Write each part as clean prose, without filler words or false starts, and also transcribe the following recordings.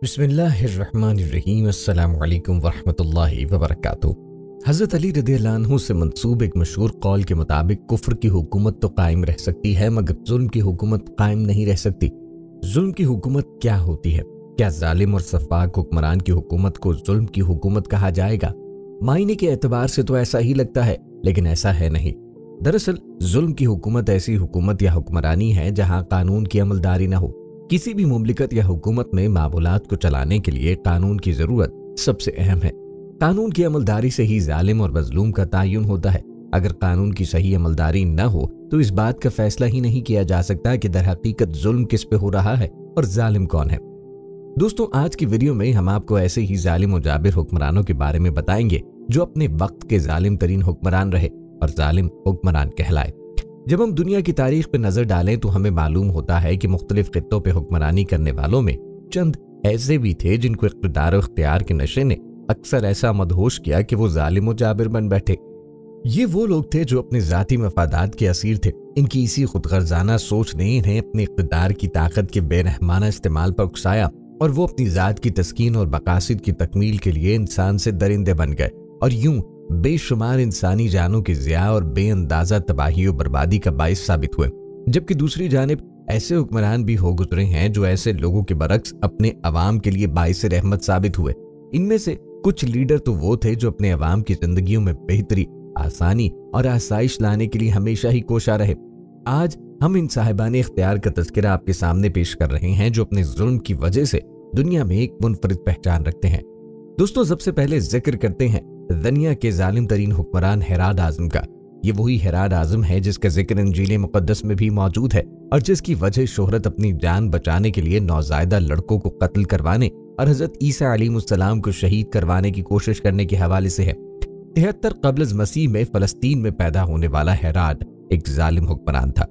बिस्मिल्लाहिर्रहमानिर्रहीम। अस्सलाम वालेकुम वरहमतुल्लाहि वबरकातुहू। हज़रत अली रज़ियल्लाहु अन्हु से मंसूब एक मशहूर कौल के मुताबिक कुफ्र की हुकूमत तो कायम रह सकती है मगर जुल्म की हुकूमत कायम नहीं रह सकती। जुल्म की हुकूमत क्या होती है? क्या जालिम और सफाक हुक्मरान की हुकूमत को जुल्म की हुकूमत कहा जाएगा? मायने के एतबार से तो ऐसा ही लगता है, लेकिन ऐसा है नहीं। दरअसल जुल्म की हुकूमत ऐसी हुकूमत या हुक्मरानी है जहां कानून की अमलदारी न हो। किसी भी मुमलिकत या हुकूमत में मामूलात को चलाने के लिए कानून की जरूरत सबसे अहम है। कानून की अमलदारी से ही जालिम और मजलूम का तयन होता है। अगर कानून की सही अमलदारी न हो तो इस बात का फैसला ही नहीं किया जा सकता कि दरहकीकत जुल्म किस पे हो रहा है और जालिम कौन है। दोस्तों, आज की वीडियो में हम आपको ऐसे ही जालिम और जाबिर हुक्मरानों के बारे में बताएंगे जो अपने वक्त के जालिम तरीन हुक्मरान रहे और जालिम हुक्मरान कहलाए। जब हम दुनिया की तारीख पर नजर डालें तो हमें मालूम होता है कि मुख्तलिफ खित्तों पर हुक्मरानी करने वालों में चंद ऐसे भी थे जिनको इख्तिदार और इख्तियार के नशे ने अक्सर ऐसा मदहोश किया कि वो जालिम और जाबिर बन बैठे। ये वो लोग थे जो अपने जाती मफादात के असीर थे। इनकी इसी खुदगर्जाना सोच ने इन्हें अपने इख्तिदार की ताकत के बेरहमाना इस्तेमाल पर उकसाया और वो अपनी जात की तस्कीन और मकासिद की तकमील के लिए इंसान से दरिंदे बन गए और यूं बेशुमार इंसानी जानों की ज़िया और बेअंदाजा तबाही और बर्बादी का बाइस साबित हुए। जबकि दूसरी जानिब ऐसे हुक्मरान भी हो गुजरे हैं जो ऐसे लोगों के बरक्स अपने अवाम के लिए बाइस रहमत साबित हुए। इनमें से कुछ लीडर तो वो थे जो अपने अवाम की जिंदगियों में बेहतरी, आसानी और आसाइश लाने के लिए हमेशा ही कोशा रहे। आज हम इन साहिबाने इख्तियार का तज़किरा आपके सामने पेश कर रहे हैं जो अपने जुल्म की वजह से दुनिया में एक मुनफरिद पहचान रखते हैं। दोस्तों, सबसे पहले जिक्र करते हैं दुनिया के जालिम तरीन हुक्मरान हेराद आज़म का। ये वही हेराद आज़म है जिसका जिक्र इंजील मुक़द्दस में भी मौजूद है और जिसकी वजह शोहरत अपनी जान बचाने के लिए नौज़ायदा लड़कों को कत्ल करवाने और हज़रत ईसा अलैहिस्सलाम को शहीद करवाने की कोशिश करने के हवाले से है। 73 क़ब्ल मसीह में फ़लस्तीन में पैदा होने वाला हेराद एक जालिम हुक्मरान था।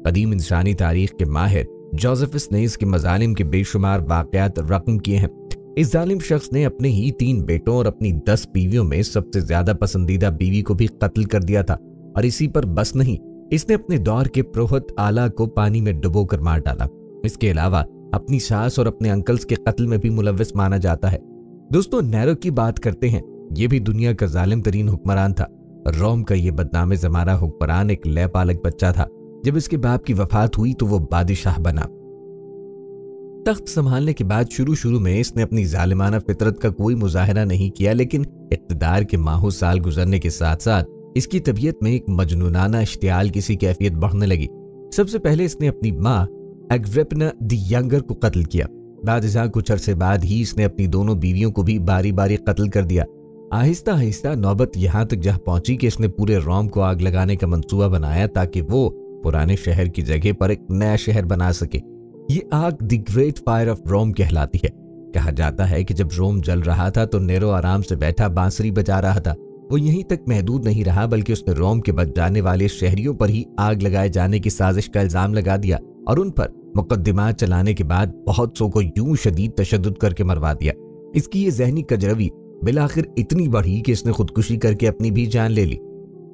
कदीम इंसानी तारीख के माहिर जोसेफस ने इसके मज़ालिम के बेशुमार वाक़यात रक़म किए हैं। इस जालिम शख्स ने अपने ही 3 बेटों और अपनी 10 बीवियों में सबसे ज्यादा पसंदीदा बीवी को भी कत्ल कर दिया था और इसी पर बस नहीं, इसने अपने दौर के प्रोहत आला को पानी में डुबोकर मार डाला। इसके अलावा अपनी सास और अपने अंकल्स के कत्ल में भी मुलव्वस माना जाता है। दोस्तों, नेरो की बात करते हैं। ये भी दुनिया का जालिम तरीन हुक्मरान था। रोम का ये बदनाम ज़माना हुक्मरान एक लयपालक बच्चा था। जब इसके बाप की वफात हुई तो वो बादशाह बना। तख्त संभालने के बाद शुरू में इसने अपनी जालिमाना फितरत का कोई मुजाहरा नहीं किया, लेकिन इक़्तिदार के माहो साल गुजरने के साथ साथ इसकी तबीयत में एक मजनूनाना इश्तियाल की सी कैफियत बढ़ने लगी। सबसे पहले इसने अपनी माँ एग्रिप्पा द यंगर को कत्ल किया। बादशाह कुछ अरसे बाद ही इसने अपनी दोनों बीवियों को भी बारी बारी कत्ल कर दिया। आहिस्ता आहिस्ता नौबत यहाँ तक जा पहुंची कि इसने पूरे रोम को आग लगाने का मंसूबा बनाया ताकि वो पुराने शहर की जगह पर एक नया शहर बना सके। ये आग the great fire of Rome कहलाती है। कहा जाता है कि जब रोम जल रहा था तो नेरो आराम से बैठा बांसुरी बजा रहा था। वो यहीं तक महदूद नहीं रहा बल्कि उसने रोम के बच जाने वाले शहरियों पर ही आग लगाए जाने की साजिश का इल्जाम लगा दिया और उन पर मुकद्दमात चलाने के बाद बहुत सौ को यूं शदीद तशद्दुद करके मरवा दिया। इसकी ये जहनी कजरवी बिलाखिर इतनी बढ़ी कि इसने खुदकुशी करके अपनी भी जान ले ली।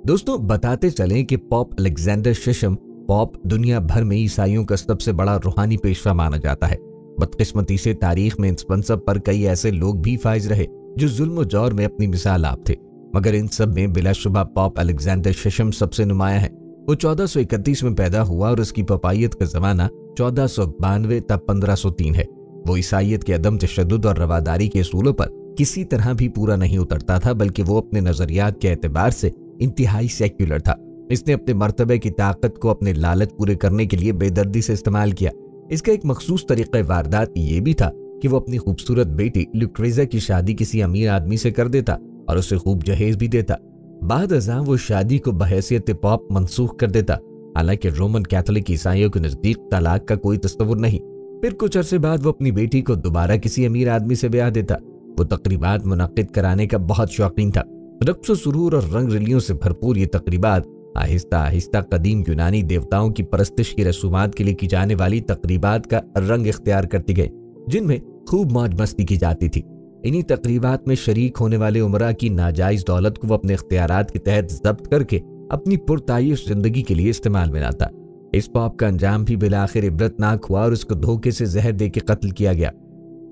दोस्तों, बताते चलें कि पॉप अलेक्जेंडर शीशम पॉप दुनिया भर में ईसाइयों का सबसे बड़ा रूहानी पेशवा माना जाता है। बदकिस्मती से तारीख में इस मनसब पर कई ऐसे लोग भी फाइज रहे जो जुल्म और जौर में अपनी मिसाल आप थे, मगर इन सब में बिलाशुबा पॉप अलेक्जेंडर शीशम सबसे नुमाया है। वो 1431 में पैदा हुआ और उसकी पपायत का जमाना 1492 तब 1503 है। वो ईसाइयत के अदम तशद्दुद और रवादारी के असूलों पर किसी तरह भी पूरा नहीं उतरता था, बल्कि वो अपने नजरियात के एतबार से इंतहाई सेक्युलर था। इसने अपने मर्तबे की ताकत को अपने लालच पूरे करने के लिए बेदर्दी से इस्तेमाल किया। इसका एक मखसूस तरीक़ा वारदात ये भी था कि वो अपनी खूबसूरत बेटी लुक्रेजा की शादी किसी अमीर आदमी से कर देता और उसे खूब जहेज भी देता। बाद अज़ां वो शादी को बहैसियत पॉप मनसूख कर देता। हालांकि रोमन कैथोलिक ईसाइयों के नजदीक तलाक का कोई तस्वुर नहीं। फिर कुछ अरसे बाद वो अपनी बेटी को दोबारा किसी अमीर आदमी से ब्याह देता। वो तकरीबात मुनक्किद कराने का बहुत शौकीन था। रक्स व सुरूर और रंग रलियों से भरपूर ये तकरीबात आहिस्ता आहिस्ता कदीम यूनानी देवताओं की परस्तिश की रसूमात के लिए की जाने वाली तकरीबात का रंग इख्तियार करती गई, जिनमें खूब मौज मस्ती की जाती थी। इन्हीं तकरीबात में शरीक होने वाले उमरा की नाजायज दौलत को वो अपने इख्तियारात के तहत जब्त करके अपनी पुरतायुश जिंदगी के लिए इस्तेमाल में लाता। इस पॉप का अंजाम भी बिलाखिर इबरतनाक हुआ और उसको धोखे से जहर दे के कत्ल किया गया।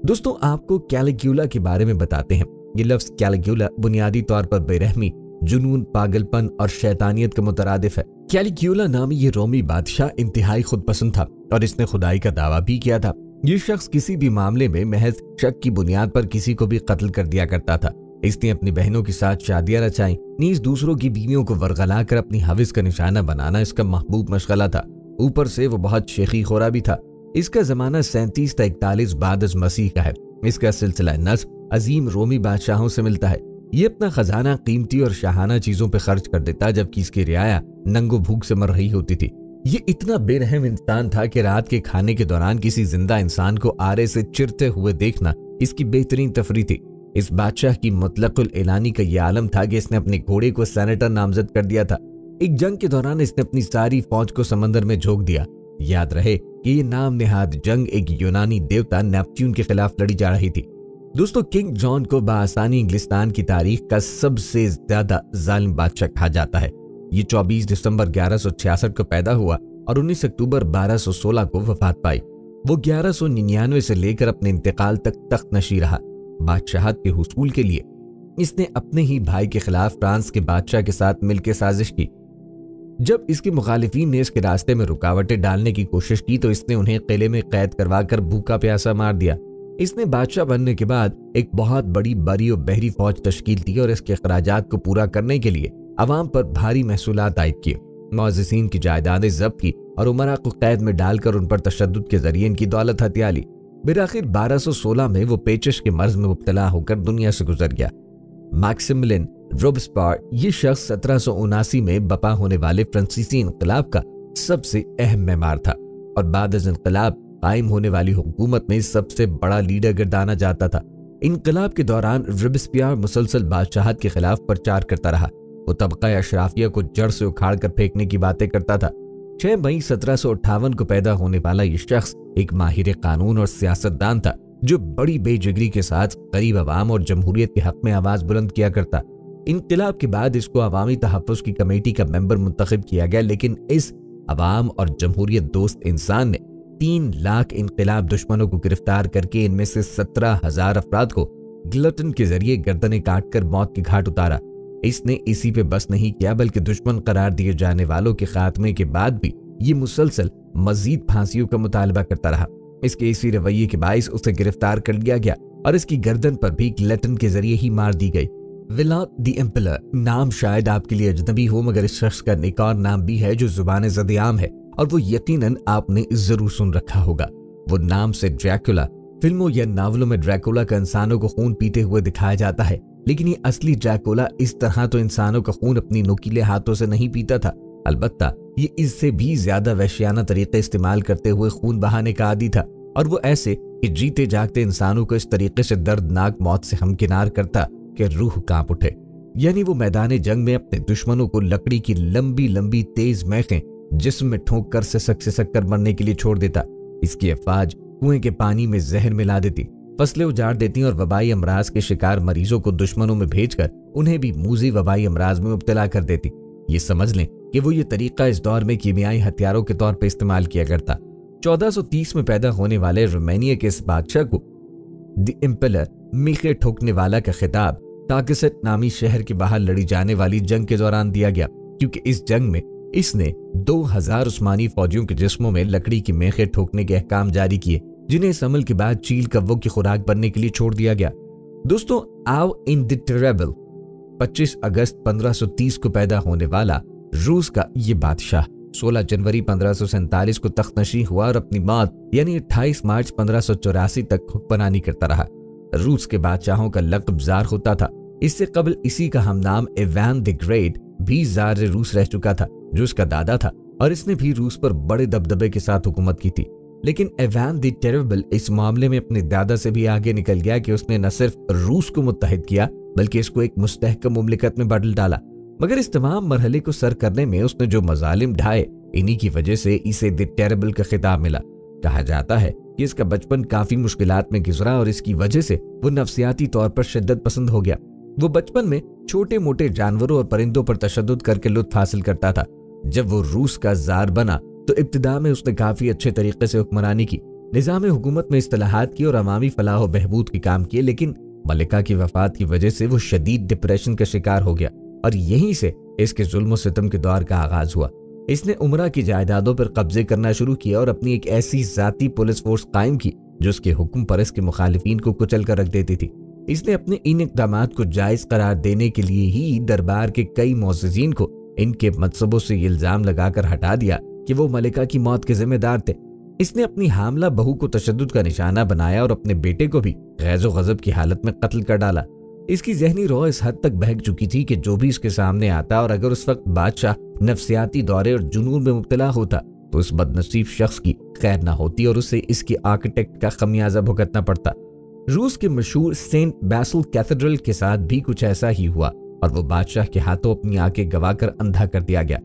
दोस्तों आप को कैलिग्यूला के बारे में बताते हैं। ये लफ्ज कैलिग्यूला बुनियादी तौर पर बेरहमी, जुनून, पागलपन और शैतानियत का मुतरादिफ है। कैलिग्यूला नामी ये रोमी बादशाह इंतहाई खुद पसंद था और इसने खुदाई का दावा भी किया था। ये शख्स किसी भी मामले में महज शक की बुनियाद पर किसी को भी कत्ल कर दिया करता था। इसने अपनी बहनों के साथ शादियां रचाई, नीज दूसरों की बीवियों को वरगला कर अपनी हविस का निशाना बनाना इसका महबूब मशगला था। ऊपर से वो बहुत शेखी खोरा भी था। इसका जमाना 37 से 41 बाद मसीह का है। इसका सिलसिला नस्ब अजीम रोमी बादशाहों से मिलता है। ये अपना खजाना कीमती और शाहाना चीजों पर खर्च कर देता, जबकि इसकी रियाया नंगो भूख से मर रही होती थी। ये इतना बेरहम इंसान था कि रात के खाने के दौरान किसी जिंदा इंसान को आरे से चिरते हुए देखना इसकी बेहतरीन तफरी थी। इस बादशाह की मुतलकुल एलानी का यह आलम था कि इसने अपने घोड़े को सेनेटर नामजद कर दिया था। एक जंग के दौरान इसने अपनी सारी फौज को समंदर में झोंक दिया। याद रहे कि ये नाम नेहाद जंग एक यूनानी देवता नेपच्यून के खिलाफ लड़ी जा रही थी। दोस्तों किंग जॉन को बासानी इंग्लिस्तान की तारीख का सबसे ज्यादा जालिम बादशाह कहा जाता है। ये 24 दिसंबर 1166 को पैदा हुआ और 19 अक्टूबर 1216 को वफात पाई। वो 1199 से लेकर अपने इंतकाल तक तख्त नशी रहा। बादशाहत के हुसूल के लिए इसने अपने ही भाई के खिलाफ फ्रांस के बादशाह के साथ मिलकर साजिश की। जब इसके मुखालिफिन ने इसके रास्ते में रुकावटें डालने की कोशिश की तो इसने उन्हें किले में कैद करवाकर भूखा प्यासा मार दिया। इसने बादशाह बनने के बाद एक बहुत बड़ी बरी और बहरी फौज तश्कील दी और इसके अखराजात को पूरा करने के लिए अवाम पर भारी महसूलात आयद किए। मुअज़्ज़िज़ीन की जायदादें जब्त की और उमरा को कैद में डालकर उन पर तशद्दुद के जरिए इनकी दौलत हथिया ली। बिराखिर 1216 में वो पेचिश के मर्ज में मुब्तला होकर दुनिया से गुजर गया। मैक्सिमिलियन रोबेस्पियर ये शख्स 1779 में बपा होने वाले फ्रांसीसी इनकलाब का सबसे अहम मेमार था और बाद अज़ इनकलाब कायम होने वाली हुकूमत में सबसे बड़ा लीडर गर्दाना जाता था। इनकलाब के दौरान रोबेस्पियर मुसलसल बादशाहत के खिलाफ प्रचार करता रहा। वो तबका अशराफिया को जड़ से उखाड़ कर फेंकने की बातें करता था। 6 मई 1758 को पैदा होने वाला ये शख्स एक माहिर कानून और सियासतदान था जो बड़ी बेजिगरी के साथ गरीब अवाम और जमहूरियत के हक में आवाज बुलंद किया करता। इनकलाब के बाद इसको अवामी तहफ़्फ़ुज़ की कमेटी का मेंबर मुंतखब किया गया, लेकिन इस अवाम और जमहूरियत दोस्त इंसान ने 3 लाख इनकलाब दुश्मनों को गिरफ्तार करके इनमें से 17,000 अफराद को गिलोटिन के जरिए गर्दनें काटकर मौत के घाट उतारा। इसने इसी पे बस नहीं किया बल्कि दुश्मन करार दिए जाने वालों के खात्मे के बाद भी ये मुसलसल मजीद फांसियों का मुतालबा करता रहा। इसके इसी रवैये के बाइस उसे गिरफ्तार कर लिया गया और इसकी गर्दन पर भी गिलोटिन के जरिए ही मार दी गई। विलाद द एम्परर नाम शायद आपके लिए अजनबी हो, मगर इस शख्स का एक और नाम भी है जो जुबान ज़द-ए-आम है और वो यकीनन आपने जरूर सुन रखा होगा। वो नाम से ड्रैकुला। फिल्मों या नावलों में ड्रैकुला का इंसानों को खून पीते हुए दिखाया जाता है, लेकिन ये असली ड्रैकुला इस तरह तो इंसानों का खून अपनी नुकीले हाथों से नहीं पीता था। अलबत्ता ये इससे भी ज्यादा वहशियाना तरीके इस्तेमाल करते हुए खून बहाने का आदी था और वो ऐसे कि जीते जागते इंसानों को इस तरीके से दर्दनाक मौत से हमकिनार करता कि रूह कांप उठे। यानी वो मैदान जंग में अपने दुश्मनों को लकड़ी की लंबी लंबी तेज मैखें जिस्म में ठोंक कर सिसक कर मरने के लिए छोड़ देता। इसकी अफवाज कुएं के पानी में जहर मिला देती, फसलें उजाड़ देती और वबाई अमराज के शिकार मरीजों को दुश्मनों में भेजकर उन्हें भी मूजी वबाई अमराज में मुब्तला कर देती। ये समझ लें कि वो ये तरीका इस दौर में कीमियाई हथियारों के तौर पर इस्तेमाल किया करता। 1430 में पैदा होने वाले रोमानिया के इस बादशाह को द एम्परर मीखे ठोकने वाला का खिताब ताकिसत नामी शहर के बाहर लड़ी जाने वाली जंग के दौरान दिया गया, क्योंकि इस जंग में इसने 2000 उस्मानी फौजियों के जिस्मों में लकड़ी की मेखे ठोकने के अहकाम जारी किए, जिन्हें इस अमल के बाद चील कव्वों की खुराक बनने के लिए छोड़ दिया गया। दोस्तों आव इंडिटेरेबल 25 अगस्त 1530 को पैदा होने वाला रूस का ये बादशाह 16 जनवरी 1547 को तख्तनशी हुआ और अपनी मौत यानी 28 मार्च 1584 तक हुक्मरानी करता रहा। रूस के बादशाहों का लक़ब ज़ार होता था। इससे कबल इसी का हमनाम इवान द ग्रेट भी ज़ार रूस रह चुका था, जो उसका दादा था, और इसने भी रूस पर बड़े दबदबे के साथ हुकूमत की थी। लेकिन इवान द टेरेबल इस मामले में अपने दादा से भी आगे निकल गया कि उसने न सिर्फ रूस को मुत्तहिद किया बल्कि इसको एक मुस्तहकम मुमलिकत में बदल डाला। मगर इस तमाम मरहले को सर करने में उसने जो मजालिम ढाए, इन्हीं की वजह से इसे द टेरेबल का खिताब मिला। कहा जाता है कि इसका बचपन काफी मुश्किलात में गुजरा और इसकी वजह से वो नफ्सियाती तौर पर शिद्दत पसंद हो गया। वो बचपन में छोटे मोटे जानवरों और परिंदों पर तशद्दुद करके लुत्फ हासिल करता था। जब वो रूस का जार बना तो इब्तिदा में उसने काफी अच्छे तरीके से हुक्मरानी की। निज़ाम हुकूमत में इस्तिलाहात की और अवामी फलाह व बहबूद के काम किए, लेकिन मलिका की वफात की वजह से वो शदीद डिप्रेशन का शिकार हो गया और यहीं से इसके जुल्म सितम के दौर का आगाज हुआ। इसने उमरा की जायदादों पर कब्जे करना शुरू किया और अपनी एक ऐसी जाती पुलिस फोर्स कायम की जो उसके हुक्म पर इसके मुखालिफिन को कुचल कर रख देती थी। इसने अपने इन इक़दामात को जायज़ करार देने के लिए ही दरबार के कई मुअज़्ज़िज़ीन को इनके मनसबों से इल्ज़ाम लगाकर हटा दिया कि वो मलिका की मौत के जिम्मेदार थे। इसने अपनी हामला बहू को तशद्दुद का निशाना बनाया और अपने बेटे को भी गैज़ व गज़ब की हालत में कत्ल कर डाला। इसकी ज़हनी रौ इस हद तक बहक चुकी थी कि जो भी इसके सामने आता और अगर उस वक्त बादशाह नफ्सियाती दौरे और जुनून में मुब्तला होता तो उस बदनसीब शख्स की खैर ना होती और उसे इसके आर्किटेक्ट का खमियाजा भुगतना पड़ता। रूस के मशहूर सेंट बैसिल कैथेड्रल के साथ भी कुछ ऐसा ही हुआ और वो बादशाह के हाथों अपनी आंखें गवाकर अंधा कर दिया गया।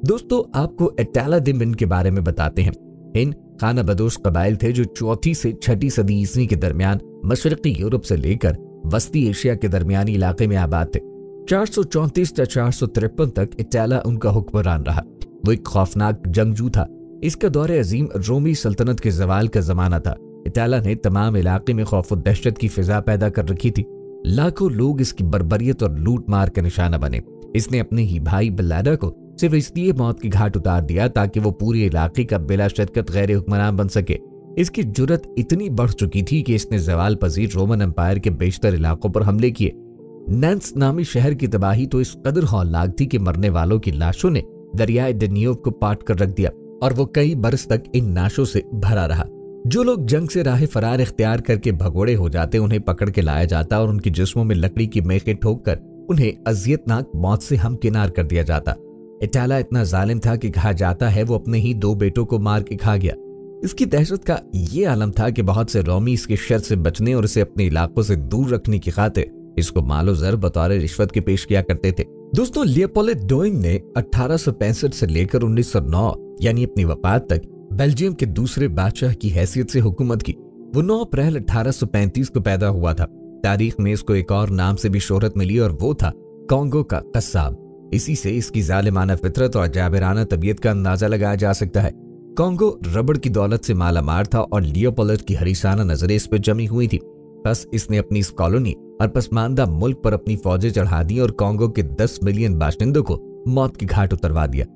दोस्तों, आपको एटाला दे मिन के बारे में बताते हैं। इन खाना बदोश कबाइल थे जो 4वीं से 6वीं सदी ईस्वी के दरमियान मशरकी यूरोप से लेकर वस्ती एशिया के दरमियानी इलाके में आबाद थे। 434 या 453 तक इटाला उनका हुक्मरान रहा। वो एक खौफनाक जंगजू था। इसका दौर अजीम रोमी सल्तनत के जवाल का जमाना था। इटाला ने तमाम इलाके में खौफ और दहशत की फिजा पैदा कर रखी थी। लाखों लोग इसकी बर्बरियत और लूट मार का निशाना बने। इसने अपने ही भाई बलाडा को सिर्फ इसलिए मौत की घाट उतार दिया ताकि वो पूरे इलाके का बिला शर्कत गैर हुक्मरान बन सके। इसकी जुर्रत इतनी बढ़ चुकी थी कि इसने जवाल पजीर रोमन एम्पायर के बेशतर इलाकों पर हमले किए। नैन्स नामी शहर की तबाही तो इस कदर हौलनाक थी कि मरने वालों की लाशों ने दरियाए डेन्यूब को पाट कर रख दिया और वो कई बरस तक इन नाशों से भरा रहा। जो लोग जंग से राह फरार इख्तियार करके भगोड़े हो जाते उन्हें पकड़ के लाया जाता और उनके जिस्मों में लकड़ी की मेखें ठोक कर उन्हें अजियतनाक मौत से हमकिनार कर दिया जाता। इटाला इतना जालिम था कि कहा जाता है वो अपने ही 2 बेटों को मार के खा गया। इसकी दहशत का ये आलम था कि बहुत से रोमी इसके शर से बचने और इसे अपने इलाकों से दूर रखने की खातिर इसको मालो जर बतौर रिश्वत के पेश किया करते थे। दोस्तों, लियोपोल्ड डोइंग ने 1865 से लेकर 1909 यानी अपनी वफात तक बेल्जियम के दूसरे बादशाह की हैसियत से हुकूमत की। वो 9 अप्रैल 1835 को पैदा हुआ था। तारीख में इसको एक और नाम से भी शोहरत मिली और वो था कॉन्गो का कस्साब। इसी से इसकी जालिमाना फितरत और जाबिराना तबीयत का अंदाजा लगाया जा सकता है। कॉन्गो रबड़ की दौलत से मालामाल था और लियोपोल्ड की हरीसाना नजरें इस पर जमी हुई थी। बस इसने अपनी इस कॉलोनी और पसमानदा मुल्क पर अपनी फौजें चढ़ा दी और कॉन्गो के 10 मिलियन बाशिंदों को मौत की घाट उतरवा दिया।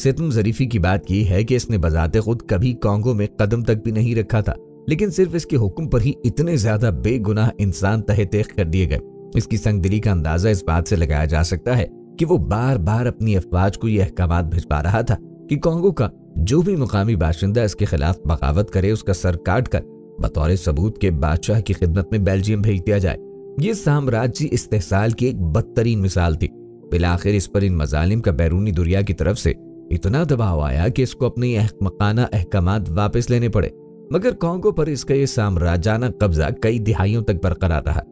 सितम ज़रीफी की बात यह है कि इसने बजाते खुद कभी कॉन्गो में कदम तक भी नहीं रखा था, लेकिन सिर्फ इसके हुक्म पर ही इतने ज्यादा बेगुनाह इंसान तहे तेख कर दिए गए। इसकी संगदिली का अंदाजा इस बात से लगाया जा सकता है कि वो बार बार अपनी अफवाज को ये अहकामात भिजवा रहा था कि कॉन्गो का जो भी मुकामी बाशिंदा इसके खिलाफ बगावत करे उसका सर काट कर बतौर सबूत के बादशाह की खिदमत में बेल्जियम भेज दिया जाए। ये साम्राज्य इस्तेहसाल की एक बदतरीन मिसाल थी। बिलाखिर इस पर इन मजालिम का बैरूनी दुनिया की तरफ से इतना दबाव आया कि इसको अपने अहमकाना अहकामात वापस लेने पड़े, मगर कॉन्गो पर इसका ये साम्राज्याना कब्जा कई दिहाइयों तक बरकरार रहा।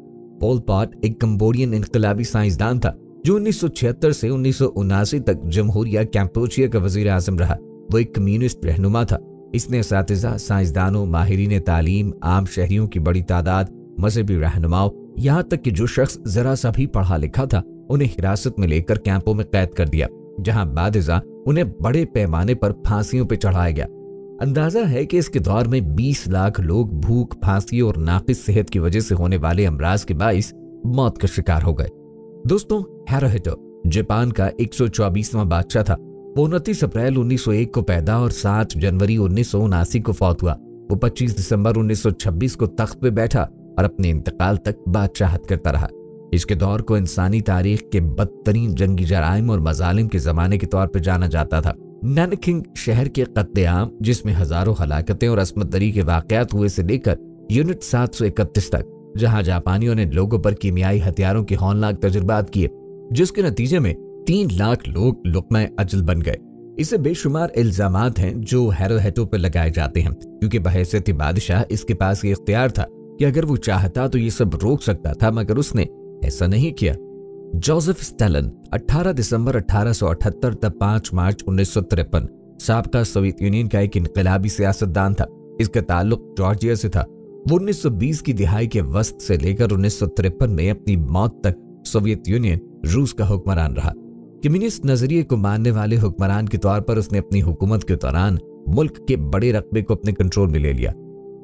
पोल पॉट एक कंबोडियन इनकलाबी साइंसदान था जो 1976 से 1979 तक जमहूरिया कैम्पोचिया का वजीर आजम रहा। वो एक कम्युनिस्ट रहनुमा था। इसने असातिज़ा, साइंसदानों, माहिरीन तालीम, आम शहरियों की बड़ी तादाद, मजहबी रहनुमाओं, यहाँ तक कि जो शख्स जरा सा भी पढ़ा लिखा था उन्हें हिरासत में लेकर कैंपों में कैद कर दिया, जहां बादिजा उन्हें बड़े पैमाने पर फांसियों पर चढ़ाया गया। अंदाजा है कि इसके दौर में 20 लाख लोग भूख, फांसी और नाकिस सेहत की वजह से होने वाले अमराज के बाइस मौत का शिकार हो गए। दोस्तों, हिरोहितो जापान का 124वां बादशाह था। वो 29 अप्रैल 1901 को पैदा और 7 जनवरी 1979 को फौत हुआ। वो 25 दिसंबर 1926 को तख्त पे बैठा और अपने इंतकाल तक बादशाहत करता रहा। इसके दौर को इंसानी तारीख के बदतरीन जंगी जराइम और मजालिम के जमाने के तौर पर जाना जाता था। नैनकिंग शहर के कत्लेआम, जिसमें हजारों हलाकतें और असमत दरी के वाकयात हुए से लेकर यूनिट 731 तक, जहां जापानियों ने लोगों पर कीमियाई हथियारों के हौलनाक तजुर्बात किए, जिसके नतीजे में 3 लाख लोग लुक़मा अजल बन गए। इसे बेशुमार इल्जामात हैं जो हिरोहितो पर लगाए जाते हैं, क्योंकि बहैसियत बादशाह इसके पास ये इख्तियार था कि अगर वो चाहता तो ये सब रोक सकता था, मगर उसने ऐसा नहीं किया। जोसेफ स्टालिन 18 दिसंबर 1878 तक 5 मार्च 1953 साबका सोवियत यूनियन का एक इनकलाबी सियासतदान था। इसका ताल्लुक जॉर्जिया से था। वो 1920 की दिहाई के वस्त से लेकर 1953 में अपनी मौत तक सोवियत यूनियन रूस का हुक्मरान रहा। कम्युनिस्ट नजरिए को मानने वाले हुक्मरान के तौर पर उसने अपनी हुकूमत के दौरान मुल्क के बड़े रकबे को अपने कंट्रोल में ले लिया।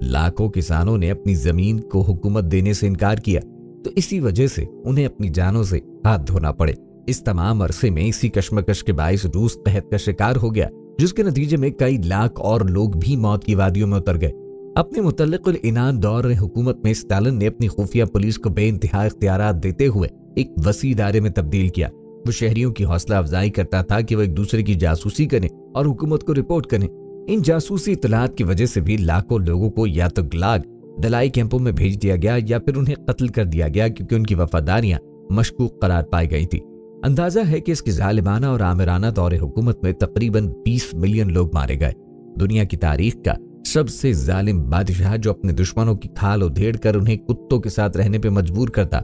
लाखों किसानों ने अपनी जमीन को हुकूमत देने से इनकार किया, तो इसी वजह से उन्हें अपनी जानों से हाथ धोना पड़े। इस तमाम अरसे में इसी कशमकश के बायस रूस कहत का शिकार हो गया, जिसके नतीजे में कई लाख और लोग भी मौत की वादियों में उतर गए। अपने मुतल्लिकुल इनान दौर हुकूमत में स्टालिन ने अपनी खुफिया पुलिस को बेइंतहा इख्तियारात देते हुए एक वसी दायरे में तब्दील किया। वो शहरियों की हौसला अफजाई करता था कि वो एक दूसरे की जासूसी करें और हुकूमत को रिपोर्ट करें। इन जासूसी इत्तलात की वजह से भी लाखों लोगों को या तो गुलाग दलाई कैंपों में भेज दिया गया या फिर उन्हें कत्ल कर दिया गया, क्योंकि उनकी वफादारियां मशकूक करार पाई गई थी। अंदाजा है कि इसकी जालिमाना और आमिराना दौरे हुकूमत में तकरीबन 20 मिलियन लोग मारे गए। दुनिया की तारीख का सबसे जालिम बादशाह जो अपने दुश्मनों की खाल उधेड़ कर उन्हें कुत्तों के साथ रहने पे मजबूर करता,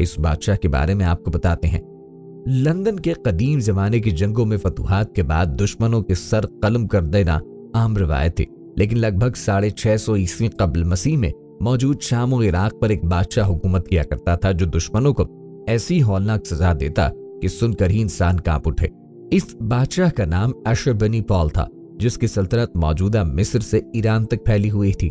इस बादशाह के बारे में आपको बताते हैं। लंदन के कदीम जमाने की जंगों में फतुहात के बाद दुश्मनों के सर कलम कर देना आम रवायत थी, लेकिन लगभग 650 ईस्वी कब्ल मसीह में मौजूद शाम और इराक पर एक बादशाह हुकूमत किया करता था जो दुश्मनों को ऐसी हौलनाक सजा देता कि सुनकर ही इंसान कांप उठे। इस बादशाह का नाम अशरबनीपॉल था, जिसकी सल्तनत मौजूदा मिस्र से ईरान तक फैली हुई थी।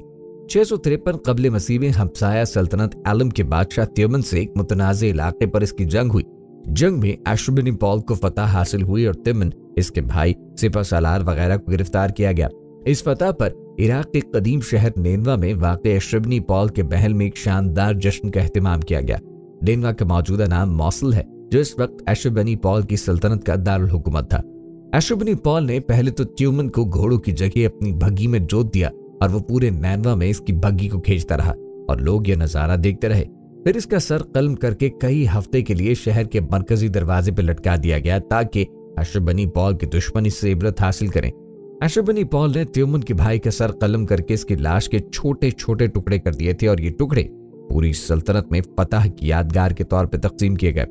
653 कब्ल मसीह में हमसाया सल्तनत आलम के बादशाह त्यूमन से एक मुतनाज़ इलाके पर इसकी जंग हुई। जंग में अशरबनीपॉल को फतह हासिल हुई और त्यूमन, इसके भाई सिपहसालार वगैरह को गिरफ्तार किया गया। इस फतह पर इराक के कदीम शहर नेनवा में वाक़े अशरबनीपॉल के महल में एक शानदार जश्न का एहतमाम किया गया। नेनवा का मौजूदा नाम मौसल है, जो इस वक्त अशरबनीपॉल की सल्तनत का दारुल हुकूमत था। अशरबनीपॉल ने पहले तो त्यूमन को घोड़ों की जगह अपनी भग्गी में जोत दिया और वो पूरे नैनवा में इसकी भग्गी को खींचता रहा और लोग यह नजारा देखते रहे। फिर इसका सर कलम करके कई हफ्ते के लिए शहर के मरकजी दरवाजे पर लटका दिया गया ताकि अशरबनीपॉल के दुश्मन इससे इबरत हासिल करें। अशरबनीपॉल ने त्यूमन के भाई का सर कलम करके इसकी लाश के छोटे छोटे टुकड़े कर दिए थे और ये टुकड़े पूरी सल्तनत में फतह की यादगार के तौर पर तकसीम किए गए।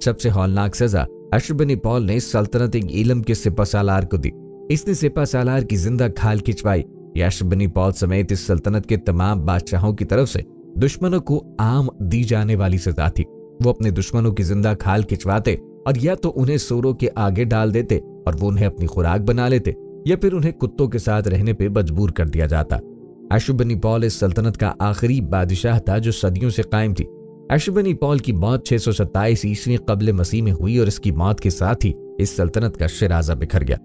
सबसे हौलनाक सजा अशरबनीपॉल ने सल्तनत इलम के सिपहसालार को दी। इसने सिपहसालार की जिंदा खाल खिंचवाई। यह अशरबनीपॉल समेत इस सल्तनत के तमाम बादशाहों की तरफ से दुश्मनों को आम दी जाने वाली सजा थी। वो अपने दुश्मनों की जिंदा खाल खिंचवाते और या तो उन्हें सूरों के आगे डाल देते और वो उन्हें अपनी खुराक बना लेते, या फिर उन्हें कुत्तों के साथ रहने पे मजबूर कर दिया जाता। अशरबनीपॉल इस सल्तनत का आखिरी बादशाह था जो सदियों से कायम थी। अशरबनीपॉल की मौत 627 ईस्वी कब्ल मसीह में हुई और इसकी मौत के साथ ही इस सल्तनत का शिराजा बिखर गया।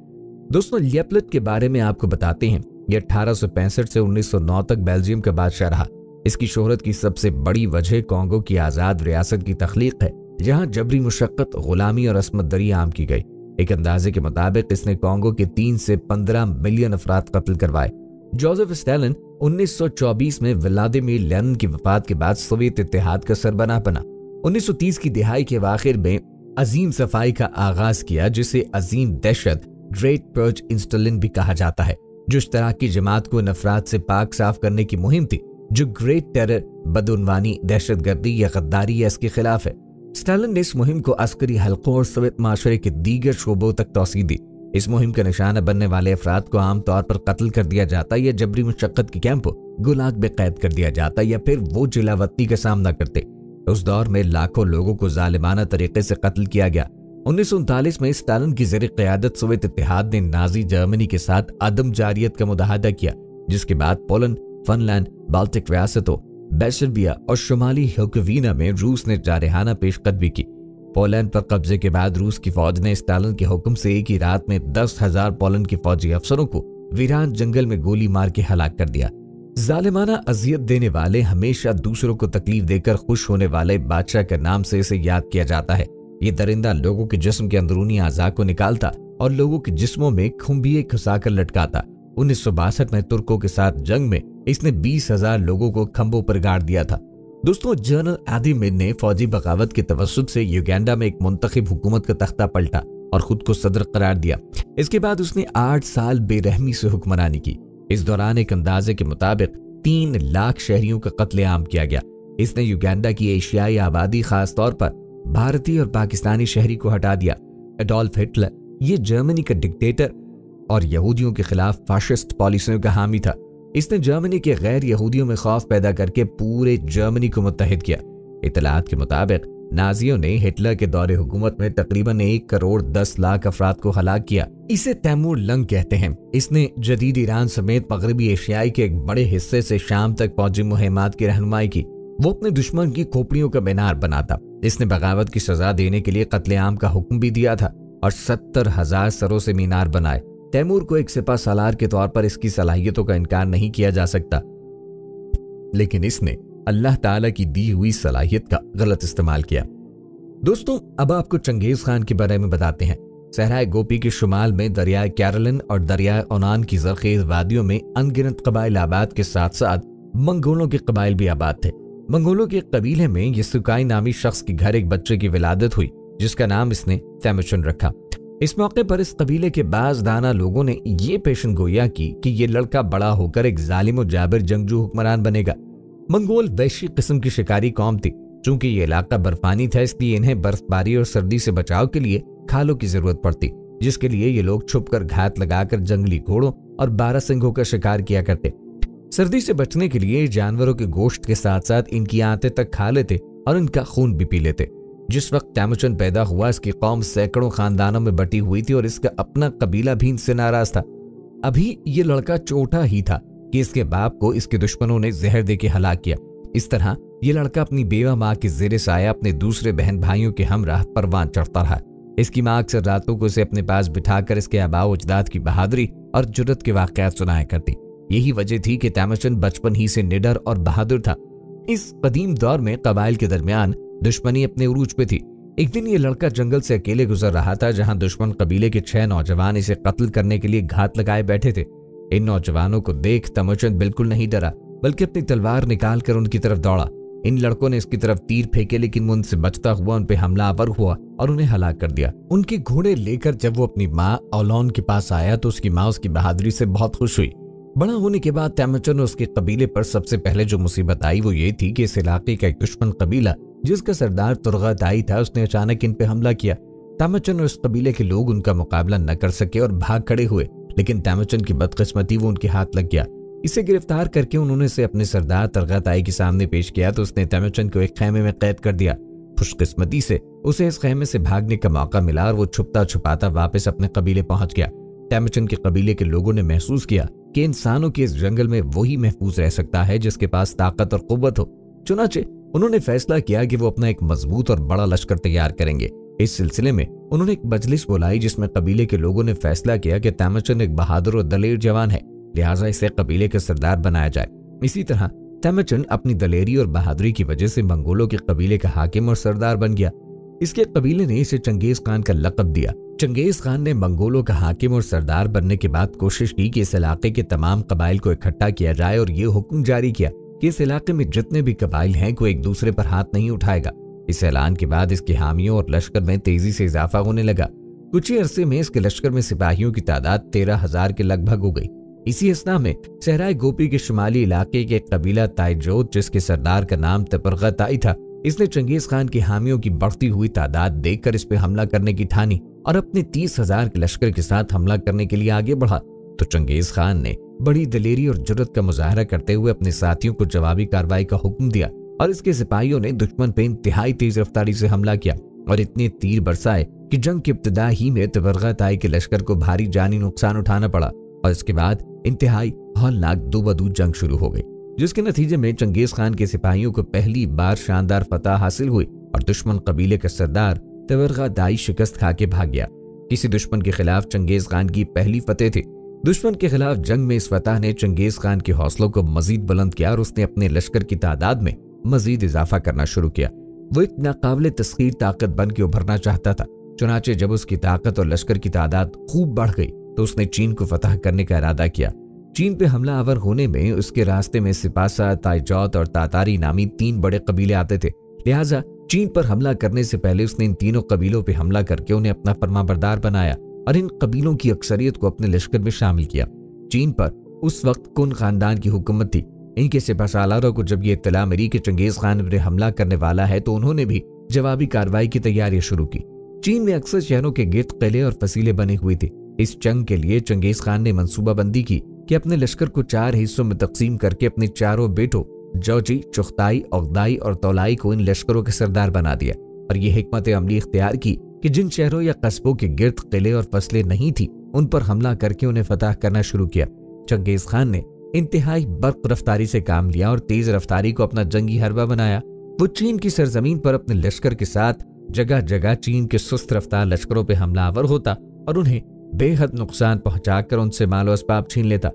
दोस्तों, लियपलट के बारे में आपको बताते हैं। यह 1865 से 1909 तक बेल्जियम का बादशाह रहा। इसकी शोहरत की सबसे बड़ी वजह कॉन्गो की आज़ाद रियासत की तख्लीक है, जहां जबरी मुशक्कत, गुलामी और असमत दरी आम की गई। एक अंदाजे के मुताबिक इसने कॉन्गो के 3 से 15 मिलियन अफराद कत्ल करवाए। जोसेफ स्टालिन 1924 में व्लादिमीर लेनिन की वफात के बाद सोवियत इत्तेहाद का सरबराह बना। 1930 की दिहाई के आखिर में अजीम सफाई का आगाज किया, जिसे अजीम दहशत ग्रेट पर्ज इन स्टालिन भी कहा जाता है, जो इश्तराकी जमात को नफरात से पाक साफ करने की मुहिम थी, जो ग्रेट टेरर, बदउनवानी, दहशतगर्दी या गद्दारी या इसके खिलाफ है। स्टालिन ने इस मुहिम को अस्करी हल्कों और सोवियत माशरे के दीगर शोबों तक तौसीह दी। इस मुहिम का निशाना बनने वाले अफराद को आमतौर पर कत्ल कर दिया जाता या जबरी मुशक्कत के कैंपों गुलाग में कैद कर दिया जाता, या फिर वो जिलावतनी का सामना करते। उस दौर में लाखों लोगों को जालिमाना तरीके से कत्ल किया गया। 1939 में स्टालिन की ज़ेर क़यादत सोवियत इत्तेहाद ने नाजी जर्मनी के साथ अदम जारियत का मुदाहदा किया, जिसके बाद पोलैंड, फिनलैंड, बाल्टिक रियासतों, बेशर्बिया और शुमाली हेर्ज़ेगोविना में रूस ने जारहाना पेशकदमी की। पोलैंड पर कब्जे के बाद रूस की फौज ने स्टालिन के हुक्म से एक ही रात में 10,000 पोलैंड के फौजी अफसरों को वीरान जंगल में गोली मार के हलाक कर दिया। जालिमाना अजियत देने वाले, हमेशा दूसरों को तकलीफ देकर खुश होने वाले बादशाह के नाम से इसे याद किया जाता है। ये दरिंदा लोगों के जिस्म के अंदरूनी आज़ा को निकालता और लोगों के जिस्मों में खुम्बिये खसाकर लटकाता। 1962 में तुर्कों के साथ जंग में इसने 20,000 लोगों को खंभों पर गाड़ दिया था। दोस्तों, जनरल आदी मिन ने फौजी बगावत के तवस्सुत से युगांडा में एक मुंतखब हुकूमत का तख्ता पलटा और खुद को सदर करार दिया। इसके बाद उसने 8 साल बेरहमी से हुक्मरानी की। इस दौरान एक अंदाजे के मुताबिक 3 लाख शहरियों का कत्लेआम किया गया। इसने युगांडा की एशियाई आबादी, खास तौर पर भारतीय और पाकिस्तानी शहरी को हटा दिया। एडोल्फ हिटलर, ये जर्मनी का डिक्टेटर और यहूदियों के खिलाफ फाशिस्ट पॉलिसियों का हामी था। इसने जर्मनी के गैर यहूदियों में खौफ पैदा करके पूरे जर्मनी को मुत्तहिद किया। इतलात के मुताबिक नाजियों ने हिटलर के दौरे हुकूमत में तकरीबन 1,10,00,000 अफराद को हलाक किया। इसे तैमूर लंग कहते हैं। इसने जदीद ईरान समेत मगरबी एशियाई के एक बड़े हिस्से से शाम तक फौजी मुहिमात की रहनुमाई की। वो अपने दुश्मन की खोपड़ियों का मीनार बना था। इसने बगावत की सजा देने के लिए कत्लेआम का हुक्म भी दिया था और 70,000 सरों से मीनार बनाए। तैमूर को एक सिपह सालार के तौर पर इसकी सलाहियतों का इनकार नहीं किया जा सकता, लेकिन इसने अल्लाह ताला की दी हुई सलाहियत का गलत इस्तेमाल किया। दोस्तों, अब आपको चंगेज खान के बारे में बताते हैं। सहराए गोपी के शुमाल में दरियाए कैरोलिन और दरियाए ओनान की जरखेज वादियों में अनगिनत कबाइल आबाद के साथ साथ मंगोलों के कबाइल भी आबाद थे। मंगोलों के कबीले में यसुकाई नामी शख्स के घर एक बच्चे की विलादत हुई, जिसका नाम इसने तैमुचन रखा। इस मौके पर इस कबीले के बाज दाना लोगों ने ये पेशन गोया की कि ये लड़का बड़ा होकर एक जालिम और जाबिर जंगजू हुक्मरान बनेगा। मंगोल वैश्य किस्म की शिकारी कौम थी। चूंकि ये इलाका बर्फानी था, इसलिए इन्हें बर्फबारी और सर्दी से बचाव के लिए खालों की जरूरत पड़ती, जिसके लिए ये लोग छुपकर घात लगाकर जंगली घोड़ों और बारहसिंघों का शिकार किया करते। सर्दी से बचने के लिए जानवरों के गोश्त के साथ साथ इनकी आंतें तक खा लेते और इनका खून भी पी लेते। जिस वक्त तैमुचन पैदा हुआ, इसकी कौम सैकड़ों खानदानों में बटी हुई थी और इसका अपना कबीला भी इनसे नाराज था। अभी ये लड़का छोटा ही था कि इसके बाप को इसके दुश्मनों ने जहर देके हलाक किया। इस तरह ये लड़का अपनी बेवा माँ के जेरे साया अपने दूसरे बहन भाइयों के हमराह परवान चढ़ता रहा। इसकी माँ अक्सर रातों को इसे अपने पास बिठाकर इसके आबाओ अजदाद की बहादुरी और जुर्रत के वाक़यात सुनाया करती। यही वजह थी कि तैमुचन बचपन ही से निडर और बहादुर था। इस कदीम दौर में कबाइल के दरमियान दुश्मनी अपने उरूज पे थी। एक दिन ये लड़का जंगल से अकेले गुजर रहा था, जहां दुश्मन कबीले के 6 नौजवान इसे कत्ल करने के लिए घात लगाए बैठे थे। इन नौजवानों को देख तैमुचन बिल्कुल नहीं डरा, बल्कि अपनी तलवार निकाल कर उनकी तरफ दौड़ा। इन लड़कों ने इसकी तरफ तीर फेंके, लेकिन वो उनसे बचता हुआ उन पे हमलावर हुआ और उन्हें हलाक कर दिया। उनके घोड़े लेकर जब वो अपनी माँ औलौन के पास आया तो उसकी माँ उसकी बहादुरी से बहुत खुश हुई। बड़ा होने के बाद तैमुचन और उसके कबीले पर सबसे पहले जो मुसीबत आई वो ये थी कि इस इलाके का एक दुश्मन कबीला जिसका सरदार तुर्गताई था, उसने अचानक इन पे हमला किया। तैमुचन और उस कबीले के लोग उनका मुकाबला न कर सके और भाग खड़े हुए, लेकिन तैमुचन की बदकिस्मती वो उनके हाथ लग गया। इसे गिरफ्तार करके उन्होंने इसे अपने सरदार तुर्गताई के सामने पेश किया तो उसने तैमुचन को एक खैमे में कैद कर दिया। खुशकिस्मती से उसे इस खैमे से भागने का मौका मिला और वो छुपता छुपाता वापस अपने कबीले पहुंच गया। तैमुचन के कबीले के लोगों ने महसूस किया कि इंसानों के इस जंगल में वही महफूज रह सकता है जिसके पास ताकत और कुव्वत हो। चुनाचे उन्होंने फैसला किया कि वो अपना एक मजबूत और बड़ा लश्कर तैयार करेंगे। इस सिलसिले में उन्होंने एक मजलिस बुलाई जिसमें कबीले के लोगों ने फैसला किया कि तैमुचन एक बहादुर और दलेर जवान है, लिहाजा इसे कबीले का सरदार बनाया जाए। इसी तरह तैमुचन अपनी दलेरी और बहादुरी की वजह से मंगोलों के कबीले का हाकिम और सरदार बन गया। इसके कबीले ने इसे चंगेज खान का लक़ब दिया। चंगेज खान ने मंगोलों का हाकिम और सरदार बनने के बाद कोशिश की कि इस इलाके के तमाम कबाइल को इकट्ठा किया जाए और ये हुक्म जारी किया कि इस इलाके में जितने भी कबाइल हैं कोई एक दूसरे पर हाथ नहीं उठाएगा। इस ऐलान के बाद इसके हामियों और लश्कर में तेजी से इजाफा होने लगा। कुछ ही अरसे में इसके लश्कर में सिपाहियों की तादाद 13,000 के लगभग हो गई। इसी असना में सहराए गोपी के शुमाली इलाके के कबीला ताइजोत, जिसके सरदार का नाम तपरगताई था, इसने चंगेज खान के हामियों की बढ़ती हुई तादाद देखकर इस पे हमला करने की ठानी और अपने 30,000 के लश्कर के साथ हमला करने के लिए आगे बढ़ा। तो चंगेज खान ने बड़ी दलेरी और जुर्रत का मुजाहरा करते हुए अपने साथियों को जवाबी कार्रवाई का हुक्म दिया और इसके सिपाहियों ने दुश्मन पे इंतहाई तेज रफ्तारी से हमला किया और इतने तीर बरसाए कि जंग की इब्तिदा ही में तबरगताई के लश्कर को भारी जानी नुकसान उठाना पड़ा और इसके बाद इंतहाई हौलनाक दो-बदू जंग शुरू हो गई, जिसके नतीजे में चंगेज खान के सिपाहियों को पहली बार शानदार फतह हासिल हुई और दुश्मन कबीले का सरदार तबरगताई शिकस्त खा के भाग गया। किसी दुश्मन के खिलाफ चंगेज खान की पहली फतेह थी। दुश्मन के खिलाफ जंग में इस फतह ने चंगेज खान के हौसलों को मजीद बुलंद किया और उसने अपने लश्कर की तादाद में मजीद इजाफा करना शुरू किया। वो एक नाकाबिले तस्खीर ताकत बन के उभरना चाहता था। चुनाचे जब उसकी ताकत और लश्कर की तादाद खूब बढ़ गई तो उसने चीन को फतह करने का इरादा किया। चीन पे हमला आवर होने में उसके रास्ते में सिपासा, ताइजौत और तातारी नामी 3 बड़े कबीले आते थे। लिहाजा चीन पर हमला करने से पहले उसने इन तीनों कबीलों पे हमला करके उन्हें अपना फरमाबरदार बनाया और इन कबीलों की अक्सरियत को अपने लश्कर में शामिल किया। चीन पर उस वक्त कुन खानदान की हुकूमत थी। इनके सिपहसालारों को जब ये इत्तला मिली कि चंगेज खान पर हमला करने वाला है तो उन्होंने भी जवाबी कार्रवाई की तैयारियां शुरू की। चीन में अक्सर शहरों के गिर्द किले और फसीलें बनी हुई थी। इस जंग के लिए चंगेज खान ने मंसूबाबंदी की कि अपने लश्कर को 4 हिस्सों में तकसीम करके अपने चारों बेटों जौजी, चुख्ताई, औगदाई और तौलाई को इन लश्करों के सरदार बना दिया। और ये हिकमत अमली इख्तियार की कि जिन शहरों या कस्बों के गिर्द किले और फसलें नहीं थी उन पर हमला करके उन्हें फतह करना शुरू किया। चंगेज खान ने इंतहाई बर्क रफ्तारी से काम लिया और तेज रफ्तारी को अपना जंगी हरबा बनाया। वो चीन की सरजमीन पर अपने लश्कर के साथ जगह जगह चीन के सुस्त रफ्तार लश्करों पर हमलावर होता और उन्हें बेहद नुकसान पहुंचाकर उनसे मालो असबाब छीन लेता।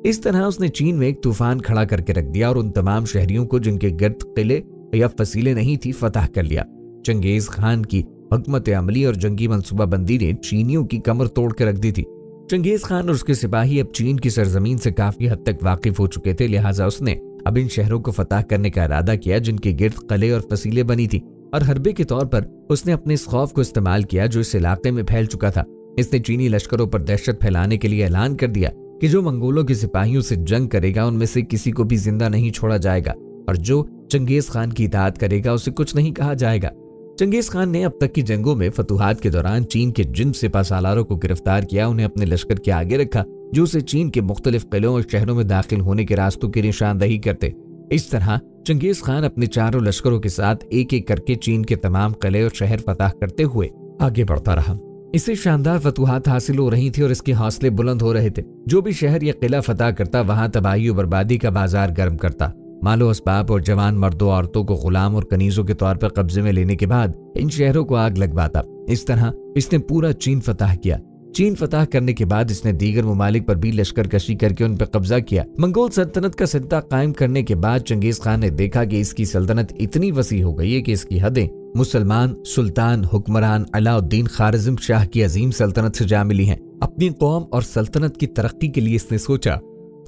इस तरह उसने चीन में एक तूफान खड़ा करके रख दिया और उन तमाम शहरियों को जिनके गिर्द किले या फसीलें नहीं थी फतह कर लिया। चंगेज खान की हुकमत अमली और जंगी मनसूबाबंदी ने चीनियों की कमर तोड़ के रख दी थी। चंगेज खान और उसके सिपाही अब चीन की सरजमीन से काफी हद तक वाकिफ हो चुके थे, लिहाजा उसने अब इन शहरों को फतह करने का इरादा किया जिनके गिर्द किले और फसीलें बनी थी, और हरबे के तौर पर उसने अपने इस खौफ को इस्तेमाल किया जो इस इलाके में फैल चुका था। इसने चीनी लश्करों पर दहशत फैलाने के लिए ऐलान कर दिया कि जो मंगोलों के सिपाहियों से जंग करेगा उनमें से किसी को भी जिंदा नहीं छोड़ा जाएगा, और जो चंगेज खान की इताअत करेगा उसे कुछ नहीं कहा जाएगा। चंगेज खान ने अब तक की जंगों में फतूहात के दौरान चीन के जिन सिपा सालारों को गिरफ्तार किया, उन्हें अपने लश्कर के आगे रखा जो उसे चीन के मुख्तलिफ किलों और शहरों में दाखिल होने के रास्तों की निशानदही करते। इस तरह चंगेज खान अपने चारों लश्करों के साथ एक एक करके चीन के तमाम किले और शहर फतह करते हुए आगे बढ़ता रहा। इससे शानदार फतूहात हासिल हो रही थी और इसके हौसले बुलंद हो रहे थे। जो भी शहर या किला फतह करता वहां तबाही और बर्बादी का बाजार गर्म करता। मालो असबाब और जवान मर्दों औरतों को गुलाम और कनीजों के तौर पर कब्जे में लेने के बाद इन शहरों को आग लगवाता। इस तरह इसने पूरा चीन फतह किया। चीन फतह करने के बाद इसने दीगर ममालिक पर भी लश्कर कशी करके उन पर कब्जा किया। मंगोल सल्तनत का सिलसिला कायम करने के बाद चंगेज खान ने देखा कि इसकी सल्तनत इतनी वसी हो गई है कि इसकी हदें मुसलमान सुल्तान हुक्मरान अलाउद्दीन खारज़म शाह की अजीम सल्तनत से जा मिली हैं। अपनी कौम और सल्तनत की तरक्की के लिए इसने सोचा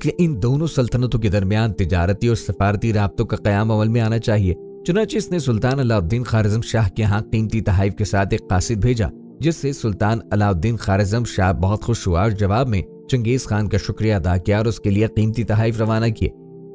कि इन दोनों सल्तनतों के दरमियान तिजारती और सफारती राब्तों का क़याम अमल में आना चाहिए। चुनांचे इसने सुल्तान अलाउद्दीन खारज़म शाह के यहाँ कीमती तहाइफ के साथ एक कासिद भेजा, जिससे सुल्तान अलाउद्दीन खारज़म शाह बहुत खुश हुआ और जवाब में चंगेज खान का शुक्रिया अदा किया और उसके लिए कीमती तहाइफ रवाना किए।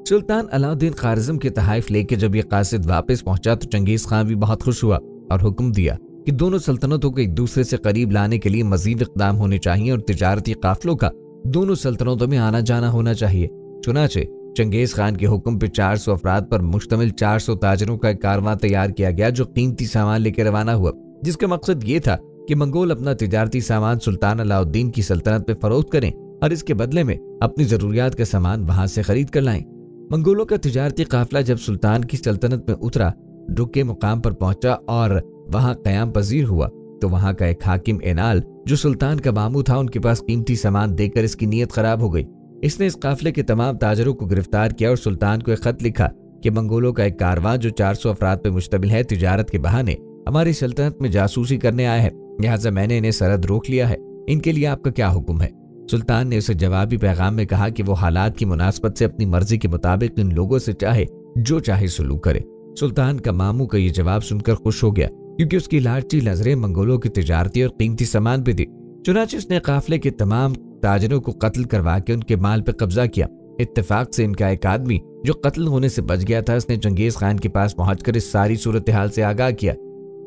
सुल्तान अलाउद्दीन खारज़म के तहाइफ लेके जब ये कासिद वापस पहुंचा तो चंगेज खान भी बहुत खुश हुआ और हुक्म दिया कि दोनों सल्तनतों को एक दूसरे से करीब लाने के लिए मजीद इक़दाम होने चाहिए और तिजारती काफिलों का दोनों सल्तनतों में आना जाना होना चाहिए। चुनांचे चंगेज खान के हुक्म पे 400 अफराद पर मुश्तमिल 400 ताजरों का एक कारवां तैयार किया गया जो कीमती सामान लेकर रवाना हुआ, जिसका मकसद ये था कि मंगोल अपना तिजारती सामान सुल्तान अलाउद्दीन की सल्तनत में फरोख्त करें और इसके बदले में अपनी जरूरियात का सामान वहां से खरीद कर लाएं। मंगोलों का तिजारती काफिला जब सुल्तान की सल्तनत में उतरा, रुके मुकाम पर पहुंचा और वहां कयाम पजीर हुआ तो वहां का एक हाकिम एनाल जो सुल्तान का मामू था, उनके पास कीमती सामान देकर इसकी नीयत खराब हो गई। इसने इस काफिले के तमाम ताजरों को गिरफ्तार किया और सुल्तान को एक खत लिखा कि मंगोलों का एक कारवां जो 400 अफराद पर मुश्तमिल है तिजारत के बहाने हमारी सल्तनत में जासूसी करने आया है, लिहाजा मैंने इन्हें सरहद रोक लिया है। इनके लिए आपका क्या हुक्म है? सुल्तान ने उसे जवाबी पैगाम में कहा कि वो हालात की मुनासबत से अपनी मर्जी के मुताबिक इन लोगों से चाहे जो चाहे सलूक करे। सुल्तान का मामू का ये जवाब सुनकर खुश हो गया क्योंकि उसकी लालची नजरें मंगोलों की तिजारती और कीमती सामान पे थी। चुनांचे उसने काफिले के तमाम ताजरों को कत्ल करवा के उनके माल पे कब्जा किया। इत्तेफाक से इनका एक आदमी जो कत्ल होने से बच गया था, उसने चंगेज खान के पास पहुंचकर इस सारी सूरत हाल से आगाह किया।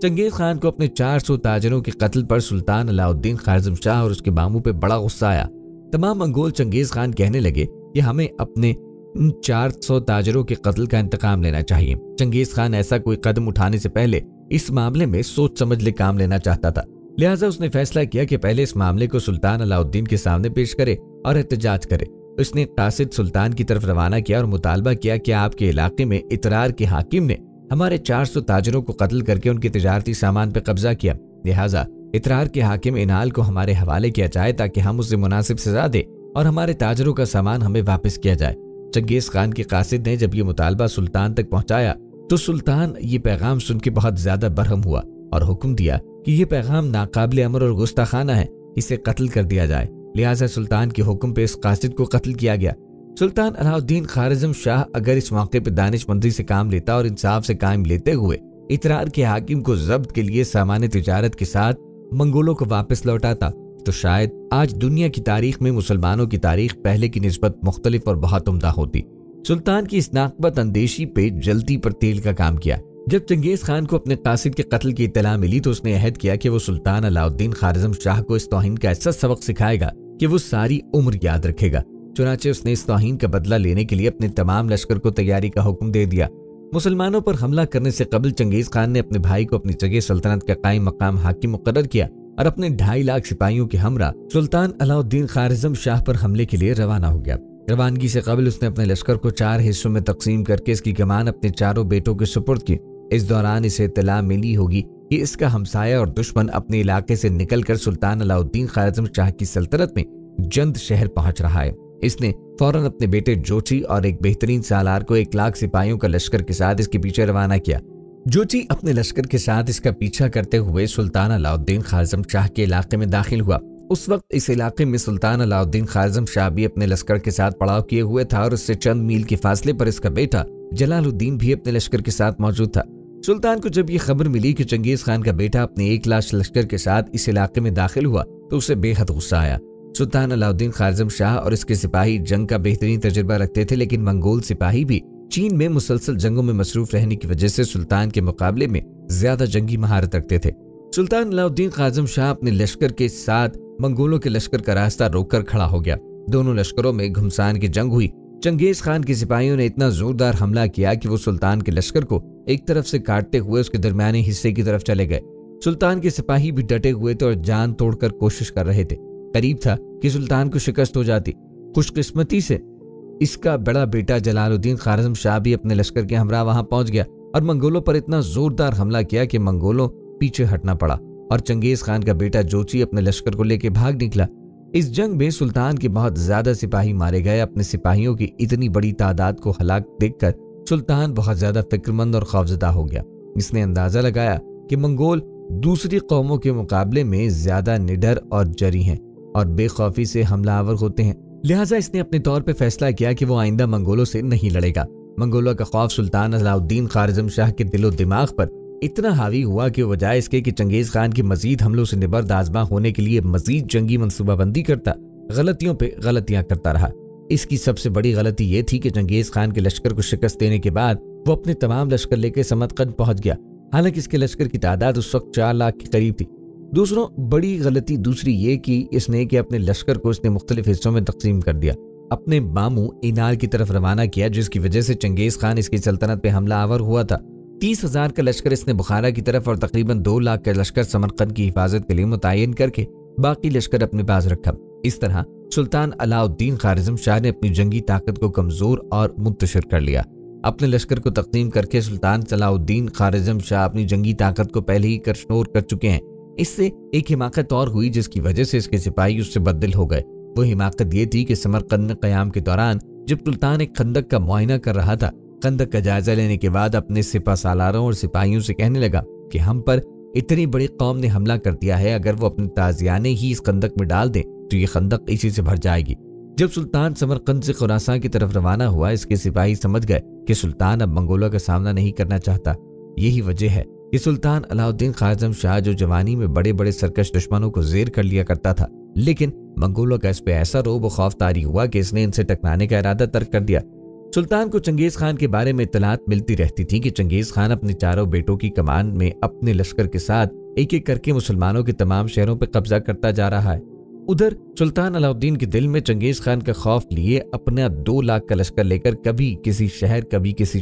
चंगेज खान को अपने 400 ताजरों के कत्ल पर सुल्तान अलाउद्दीन खारज़म शाह और उसके मामू पे बड़ा गुस्सा आया। तमाम मंगोल चंगेज खान कहने लगे कि हमें अपने इन 400 ताजरों के कत्ल का इंतकाम लेना चाहिए। चंगेज खान ऐसा कोई कदम उठाने से पहले इस मामले में सोच समझ ले काम लेना चाहता था, लिहाजा उसने फैसला किया कि पहले इस मामले को सुल्तान अलाउद्दीन के सामने पेश करे और एहतजाज करे। उसने कासिद सुल्तान की तरफ रवाना किया और मुतालबा किया कि आपके इलाके में इतरार के हाकिम ने हमारे 400 ताजरों को कत्ल करके उनके तिजारती सामान पर कब्जा किया, लिहाजा इतरार के हाकिम इनाल को हमारे हवाले किया जाए ताकि हम उसे मुनासिब सजा दे और हमारे ताजरों का सामान हमें वापस किया जाए। चंगेज खान के कासिद ने जब ये मुतालबा सुल्तान तक पहुंचाया तो सुल्तान ये पैगाम सुन के बहुत ज्यादा बरहम हुआ और हुक्म दिया कि ये पैगाम नाकाबिल अमर और गुस्ताखाना है, इसे कत्ल कर दिया जाए। लिहाजा सुल्तान के हुक्म पे इस कासिद को कत्ल किया गया। सुल्तान अलाउद्दीन खारज़म शाह अगर इस मौके पे दानिशमंदी से काम लेता और इंसाफ से कायम लेते हुए इतरार के हाकिम को जब्त के लिए सामान्य तिजारत के साथ मंगोलों को वापस लौटाता तो शायद आज दुनिया की तारीख में मुसलमानों की तारीख पहले की निस्बत मुख्तलिफ और बहुत उम्दा होती। सुल्तान की इस नाकबत अंदेशी पे जल्दी पर तेल का काम किया। जब चंगेज खान को अपने कासिद के कत्ल की इत्तला मिली तो उसने अहद किया कि वो सुल्तान अलाउद्दीन खारज़म शाह को इस तौहीन का ऐसा सबक सिखाएगा कि वो सारी उम्र याद रखेगा। चुनांचे उसने इस तौहीन का बदला लेने के लिए अपने तमाम लश्कर को तैयारी का हुक्म दे दिया। مسلمانوں پر حملہ کرنے سے قبل چنگیز خان نے اپنے بھائی کو اپنی جگہ سلطنت کا قائم مقام حاکم مقرر کیا اور اپنے 2.5 لاکھ سپاہیوں کے ہمراہ سلطان علاء الدین خوارزم شاہ پر حملے کے لیے روانہ ہو گیا۔ روانگی سے قبل اس نے اپنے لشکر کو 4 حصوں میں تقسیم کر کے اس کی کمان اپنے چاروں بیٹوں کے سپرد کی۔ اس دوران اسے اطلاع ملی ہوگی کہ اس کا ہمسایہ اور دشمن اپنے علاقے سے نکل کر سلطان علاء الدین خوارزم شاہ کی سلطنت میں جند شہر پہنچ رہا ہے۔ اس نے فوراً اپنے بیٹے جوچی اور ایک بہترین سالار کو 1 لاکھ سپاہیوں کا لشکر کے ساتھ اس کے پیچھے روانہ کیا۔ جوچی اپنے لشکر کے ساتھ اس کا پیچھا کرتے ہوئے سلطان علاء الدین خوارزم شاہ کے علاقے میں داخل ہوا۔ اس وقت اس علاقے میں سلطان علاء الدین خوارزم شاہ بھی اپنے لشکر کے ساتھ پڑاؤ کیے ہوئے تھا اور اس سے چند میل کے فاصلے پر اس کا بیٹا جلال الدین بھی اپنے لشکر کے ساتھ موجود تھا۔ سلطان کو جب یہ خبر ملی کہ چنگیز خان کا بیٹا اپنے 1 لاکھ لشکر کے ساتھ اس علاقے میں داخل ہوا تو اسے بے حد غصہ آیا۔ سلطان علاء الدین خوارزم شاہ اور اس کے سپاہی جنگ کا بہترین تجربہ رکھتے تھے، لیکن منگول سپاہی بھی چین میں مسلسل جنگوں میں مصروف رہنے کی وجہ سے سلطان کے مقابلے میں زیادہ جنگی مہارت رکھتے تھے۔ سلطان علاء الدین خوارزم شاہ اپنے لشکر کے ساتھ منگولوں کے لشکر کا راستہ روک کر کھڑا ہو گیا۔ دونوں لشکروں میں گھمسان کی جنگ ہوئی۔ چنگیز خان کے سپاہیوں نے اتنا زوردار حملہ کیا کہ وہ سلطان کے لشکر کو ایک طرف سے کاٹتے ہوئے اس کے درمیانی حصے کی طرف چلے گئے۔ سلطان کے سپاہی بھی ڈٹے ہوئے تھے اور جان توڑ کر کوشش کر رہے تھے۔ قریب تھا کہ سلطان کو شکست ہو جاتی۔ خوش قسمتی سے اس کا بڑا بیٹا جلال الدین خوارزم شاہ بھی اپنے لشکر کے ہمراہ وہاں پہنچ گیا اور منگولوں پر اتنا زوردار حملہ کیا کہ منگولوں پیچھے ہٹنا پڑا اور چنگیز خان کا بیٹا جوچی اپنے لشکر کو لے کے بھاگ نکلا۔ اس جنگ میں سلطان کے بہت زیادہ سپاہی مارے گئے۔ اپنے سپاہیوں کی اتنی بڑی تعداد کو ہلاک دیکھ کر سلطان بہت زیادہ فکرمند اور خوفزدہ ہو گیا۔ اس نے اندازہ لگایا کہ منگول دوسری قوموں کے مقابلے میں زیادہ نڈر اور جری ہیں اور بے خوفی سے حملہ آور ہوتے ہیں، لہٰذا اس نے اپنے طور پہ فیصلہ کیا کہ وہ آئندہ منگولوں سے نہیں لڑے گا۔ منگولوں کا خوف سلطان علاء الدین خوارزم شاہ کے دل و دماغ پر اتنا حاوی ہوا کہ بجائے اس کے کہ چنگیز خان کی مزید حملوں سے نبرد آزما ہونے کے لیے مزید جنگی منصوبہ بندی کرتا، غلطیوں پہ غلطیاں کرتا رہا۔ اس کی سب سے بڑی غلطی یہ تھی کہ چنگیز خان کے لشکر کو شکست دینے کے بعد وہ اپنے تمام لشکر لے کے سمرقند پہنچ گیا، حالانکہ اس کے لشکر کی تعداد اس وقت 4 لاکھ کے قریب تھی۔ بڑی غلطی دوسری یہ کی اس نے کہ اپنے لشکر کو اس نے مختلف حصوں میں تقسیم کر دیا، اپنے ماموں اینال کی طرف روانہ کیا، جس کی وجہ سے چنگیز خان اس کی سلطنت پہ حملہ آور ہوا تھا۔ 30,000 کا لشکر اس نے بخارا کی طرف اور تقریباً 2 لاکھ کا لشکر سمرقند کی حفاظت کے لیے متعین کر کے باقی لشکر اپنے پاس رکھا۔ اس طرح سلطان علاء الدین خوارزم شاہ نے اپنی جنگی طاقت کو کمزور اور منتشر کر لیا۔ اپنے لشکر کو تقسیم کر کے سلطان علاء الدین خوارزم شاہ اپنی جنگی طاقت کو پہلے ہی کرشنور کر چکے ہیں۔ اس سے ایک حماقت اور ہوئی جس کی وجہ سے اس کے سپاہی اس سے بددل ہو گئے۔ وہ حماقت یہ تھی کہ سمرقند میں قیام کے دوران جب سلطان ایک خندق کا معائنہ کر رہا تھا، خندق کا جائزہ لینے کے بعد اپنے سپہ سالاروں اور سپاہیوں سے کہنے لگا کہ ہم پر اتنی بڑی قوم نے حملہ کر دیا ہے، اگر وہ اپنے تازیانے ہی اس خندق میں ڈال دیں تو یہ خندق اسی سے بھر جائے گی۔ جب سلطان سمرقند سے خراسان کی طرف روانہ ہوا، اس کے سپاہی سمجھ گئے کہ سلطان اب منگولوں کا سامنا نہیں کرنا چاہتا۔ یہی وجہ ہے کہ سلطان علاء الدین خوارزم شاہ جو جوانی میں بڑے بڑے سرکش دشمنوں کو زیر کر لیا کرتا تھا، لیکن منگولوں کا اس پہ ایسا روب و خوف طاری ہوا کہ اس نے ان سے ٹکرانے کا ارادہ ترک کر دیا۔ سلطان کو چنگیز خان کے بارے میں اطلاعات ملتی رہتی تھی کہ چنگیز خان اپنے چاروں بیٹوں کی کمان میں اپنے لشکر کے ساتھ ایک ایک کر کے مسلمانوں کے تمام شہروں پہ قبضہ کرتا جا رہا ہے۔ ادھر سلطان علاء الدین کے دل میں چنگیز خان کا خوف لیے اپنا 2 لاکھ کا لشکر لے کر کبھی کسی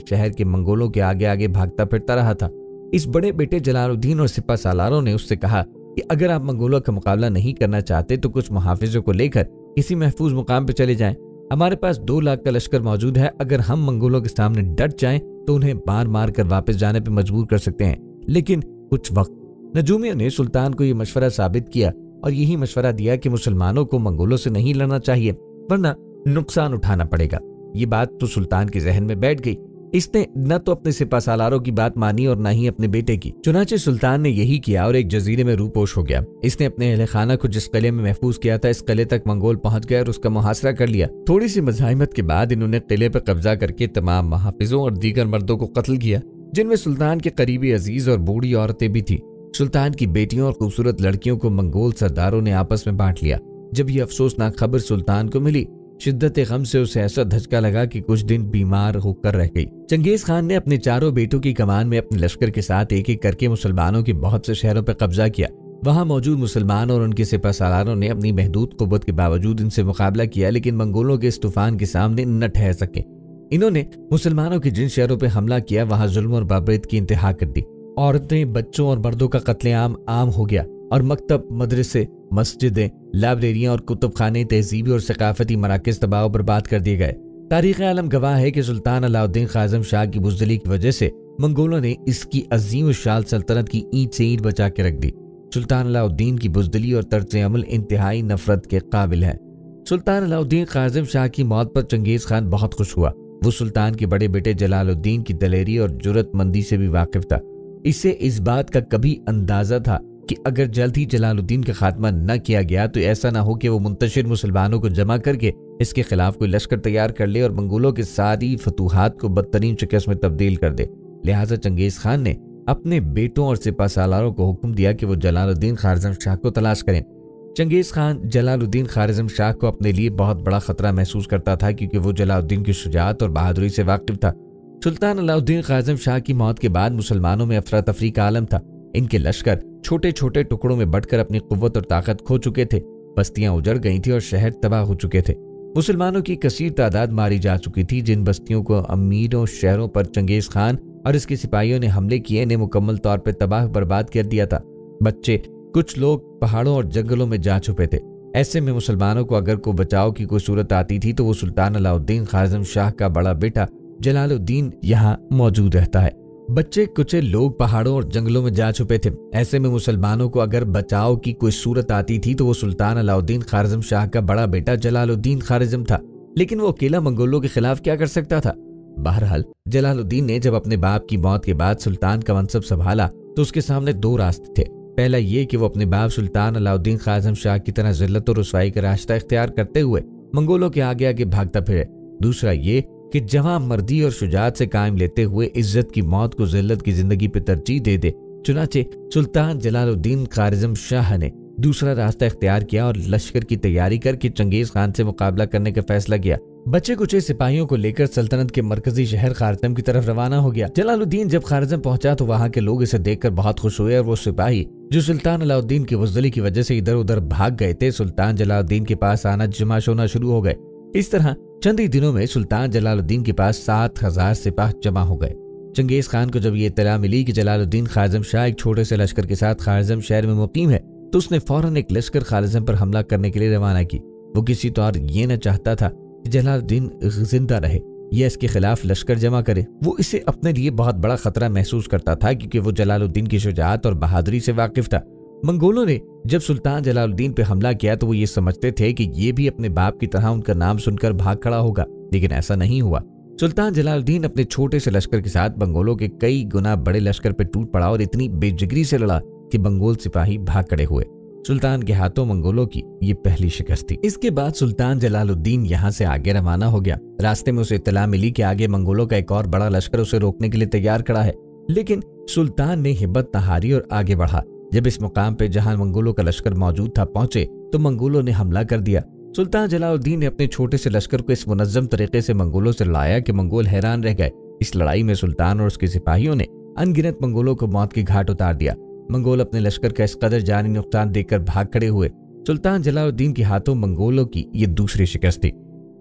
شہر کے منگولوں کے آگے آگے بھاگتا پھرتا رہا تھا۔ اس بڑے بیٹے جلال الدین اور سپہ سالاروں نے اس سے کہا کہ اگر آپ منگولوں کا مقابلہ نہیں کرنا چاہتے تو کچھ محافظوں کو لے کر کسی محفوظ مقام پہ چلے جائیں۔ ہمارے پاس 2 لاکھ کا لشکر موجود ہے، اگر ہم منگولوں کے سامنے ڈٹ جائیں تو انہیں مار مار کر واپس جانے پہ مجبور کر سکتے ہیں۔ لیکن کچھ وقت نجومیوں نے سلطان کو یہ مشورہ ثابت کیا اور یہی مشورہ دیا کہ مسلمانوں کو منگولوں سے نہیں لڑنا چاہیے ورنہ نقصان اٹھانا پڑے گا۔ یہ بات تو سلطان کے ذہن میں بیٹھ گئی۔ اس نے نہ تو اپنے سپہ سالاروں کی بات مانی اور نہ ہی اپنے بیٹے کی۔ چنانچہ سلطان نے یہی کیا اور ایک جزیرے میں روپوش ہو گیا۔ اس نے اپنے اہل خانہ کو جس قلعے میں محفوظ کیا تھا، اس قلعے تک منگول پہنچ گئے اور اس کا محاصرہ کر لیا۔ تھوڑی سی مزاحمت کے بعد انہوں نے قلعے پر قبضہ کر کے تمام محافظوں اور دیگر مردوں کو قتل کیا، جن میں سلطان کے قریبی عزیز اور بوڑھی عورتیں بھی تھیں۔ سلطان کی بیٹیوں اور خوبصورت لڑکیوں کو منگول سرداروں نے آپس میں بانٹ لیا۔ جب یہ افسوسناک خبر سلطان کو ملی، شدت غم سے اسے ایسا دھچکا لگا کہ کچھ دن بیمار ہو کر رہ گئی۔ چنگیز خان نے اپنے چاروں بیٹوں کی کمان میں اپنے لشکر کے ساتھ ایک ایک کر کے مسلمانوں کے بہت سے شہروں پر قبضہ کیا۔ وہاں موجود مسلمان اور ان کے سپہ سالاروں نے اپنی محدود قوت کے باوجود ان سے مقابلہ کیا، لیکن منگولوں کے اس طوفان کے سامنے نہ ٹھہر سکے۔ انہوں نے مسلمانوں کے جن شہروں پہ حملہ کیا وہاں ظلم اور بابریت کی انتہا کر دی۔ عورتیں، بچوں اور مردوں کا قتل عام ہو گیا اور مکتب، مدرسے، مسجدیں، لائبریریاں اور کتب خانے، تہذیبی اور ثقافتی مراکز تباہ و برباد کر دیے گئے۔ تاریخ عالم گواہ ہے کہ سلطان علاء الدین خازم شاہ کی بزدلی کی وجہ سے منگولوں نے اس کی عظیم الشان سلطنت کی اینٹ سے اینٹ بچا کے رکھ دی۔ سلطان علاء الدین کی بزدلی اور طرز عمل انتہائی نفرت کے قابل ہے۔ سلطان علاء الدین خازم شاہ کی موت پر چنگیز خان بہت خوش ہوا۔ وہ سلطان کے بڑے بیٹے جلال الدین کی دلیری اور جرأت مندی سے بھی واقف تھا۔ اسے اس بات کا کبھی اندازہ تھا کہ اگر جلد ہی جلال الدین کا خاتمہ نہ کیا گیا تو ایسا نہ ہو کہ وہ منتشر مسلمانوں کو جمع کر کے اس کے خلاف کوئی لشکر تیار کر لے اور منگولوں کے ساری فتوحات کو بدترین شکست میں تبدیل کر دے۔ لہٰذا چنگیز خان نے اپنے بیٹوں اور سپہ سالاروں کو حکم دیا کہ وہ جلال الدین خارزم شاہ کو تلاش کریں۔ چنگیز خان جلال الدین خارزم شاہ کو اپنے لیے بہت بڑا خطرہ محسوس کرتا تھا کیونکہ وہ جلال الدین کی شجاعت اور بہادری سے واقف تھا۔ سلطان علاء الدین خارزم شاہ کی موت کے بعد مسلمانوں میں افراتفری کا عالم تھا۔ ان کے لشکر چھوٹے چھوٹے ٹکڑوں میں بٹ کر اپنی قوت اور طاقت کھو چکے تھے، بستیاں اجڑ گئی تھیں اور شہر تباہ ہو چکے تھے۔ مسلمانوں کی کثیر تعداد ماری جا چکی تھی۔ جن بستیوں کو امیروں شہروں پر چنگیز خان اور اس کے سپاہیوں نے حملے کیے نے مکمل طور پر تباہ برباد کر دیا تھا۔ بچے، کچھ لوگ پہاڑوں اور جنگلوں میں جا چھپے تھے۔ ایسے میں مسلمانوں کو اگر کوئی بچاؤ کی کوئی صورت آتی تھی تو وہ سلطان علاء الدین خارزم شاہ کا بڑا بیٹا جلال الدین یہاں موجود رہتا ہے۔ بچے کچھ لوگ پہاڑوں اور جنگلوں میں جا چھپے تھے۔ ایسے میں مسلمانوں کو اگر بچاؤ کی کوئی صورت آتی تھی تو وہ سلطان علاء الدین خارزم شاہ کا بڑا بیٹا جلال الدین خارزم تھا، لیکن وہ اکیلا منگولوں کے خلاف کیا کر سکتا تھا؟ بہرحال جلال الدین نے جب اپنے باپ کی موت کے بعد سلطان کا منصب سنبھالا تو اس کے سامنے دو راستے تھے۔ پہلا یہ کہ وہ اپنے باپ سلطان علاء الدین خارزم شاہ کی طرح ذلت اور رسوائی کا راستہ اختیار کرتے ہوئے منگولوں کے آگے آگے بھاگتا پھرے۔ دوسرا یہ کہ جواں مردی اور شجاعت سے قائم لیتے ہوئے عزت کی موت کو ذلت کی زندگی پہ ترجیح دے دے۔ چنانچہ سلطان جلال الدین خارزم شاہ نے دوسرا راستہ اختیار کیا اور لشکر کی تیاری کر کے چنگیز خان سے مقابلہ کرنے کا فیصلہ کیا۔ بچے کچے سپاہیوں کو لے کر سلطنت کے مرکزی شہر خارزم کی طرف روانہ ہو گیا۔ جلال الدین جب خارزم پہنچا تو وہاں کے لوگ اسے دیکھ کر بہت خوش ہوئے اور وہ سپاہی جو سلطان علاء الدین کی بزدلی کی وجہ سے ادھر ادھر بھاگ گئے تھے سلطان جلال الدین کے پاس آنا جمع ہونا شروع ہو گئے۔ اس طرح چند ہی دنوں میں سلطان جلال الدین کے پاس 7000 سپاہ جمع ہو گئے۔ چنگیز خان کو جب یہ اطلاع ملی کہ جلال الدین خارزم شاہ ایک چھوٹے سے لشکر کے ساتھ خارزم شہر میں مقیم ہے تو اس نے فوراً ایک لشکر خارزم پر حملہ کرنے کے لیے روانہ کی۔ وہ کسی طور یہ نہ چاہتا تھا کہ جلال الدین زندہ رہے یا اس کے خلاف لشکر جمع کرے۔ وہ اسے اپنے لیے بہت بڑا خطرہ محسوس کرتا تھا کیونکہ وہ جلال الدین کی شجاعت اور بہادری سے واقف تھا۔ منگولوں نے جب سلطان جلال الدین پہ حملہ کیا تو وہ یہ سمجھتے تھے کہ یہ بھی اپنے باپ کی طرح ان کا نام سن کر بھاگ کھڑا ہوگا، لیکن ایسا نہیں ہوا۔ سلطان جلال الدین اپنے چھوٹے سے لشکر کے ساتھ منگولوں کے کئی گنا بڑے لشکر پہ ٹوٹ پڑا اور اتنی بے جگری سے لڑا کہ منگول سپاہی بھاگ کھڑے ہوئے۔ سلطان کے ہاتھوں منگولوں کی یہ پہلی شکست تھی۔ اس کے بعد سلطان جلال الدین یہاں سے آگے روانہ ہو گیا۔ راستے میں اسے اطلاع ملی کہ آگے منگولوں کا ایک اور بڑا لشکر اسے روکنے کے لیے تیار کھڑا ہے، لیکن سلطان نے ہمت نہ ہاری اور آگے بڑھا۔ جب اس مقام پہ جہاں منگولوں کا لشکر موجود تھا پہنچے تو منگولوں نے حملہ کر دیا۔ سلطان جلال الدین نے اپنے چھوٹے سے لشکر کو اس منظم طریقے سے منگولوں سے لڑایا کہ منگول حیران رہ گئے۔ اس لڑائی میں سلطان اور اس کے سپاہیوں نے ان گنت منگولوں کو موت کے گھاٹ اتار دیا۔ منگول اپنے لشکر کا اس قدر جانی نقصان دیکھ کر بھاگ کھڑے ہوئے۔ سلطان جلال الدین کے ہاتھوں منگولوں کی یہ دوسری شکست تھی۔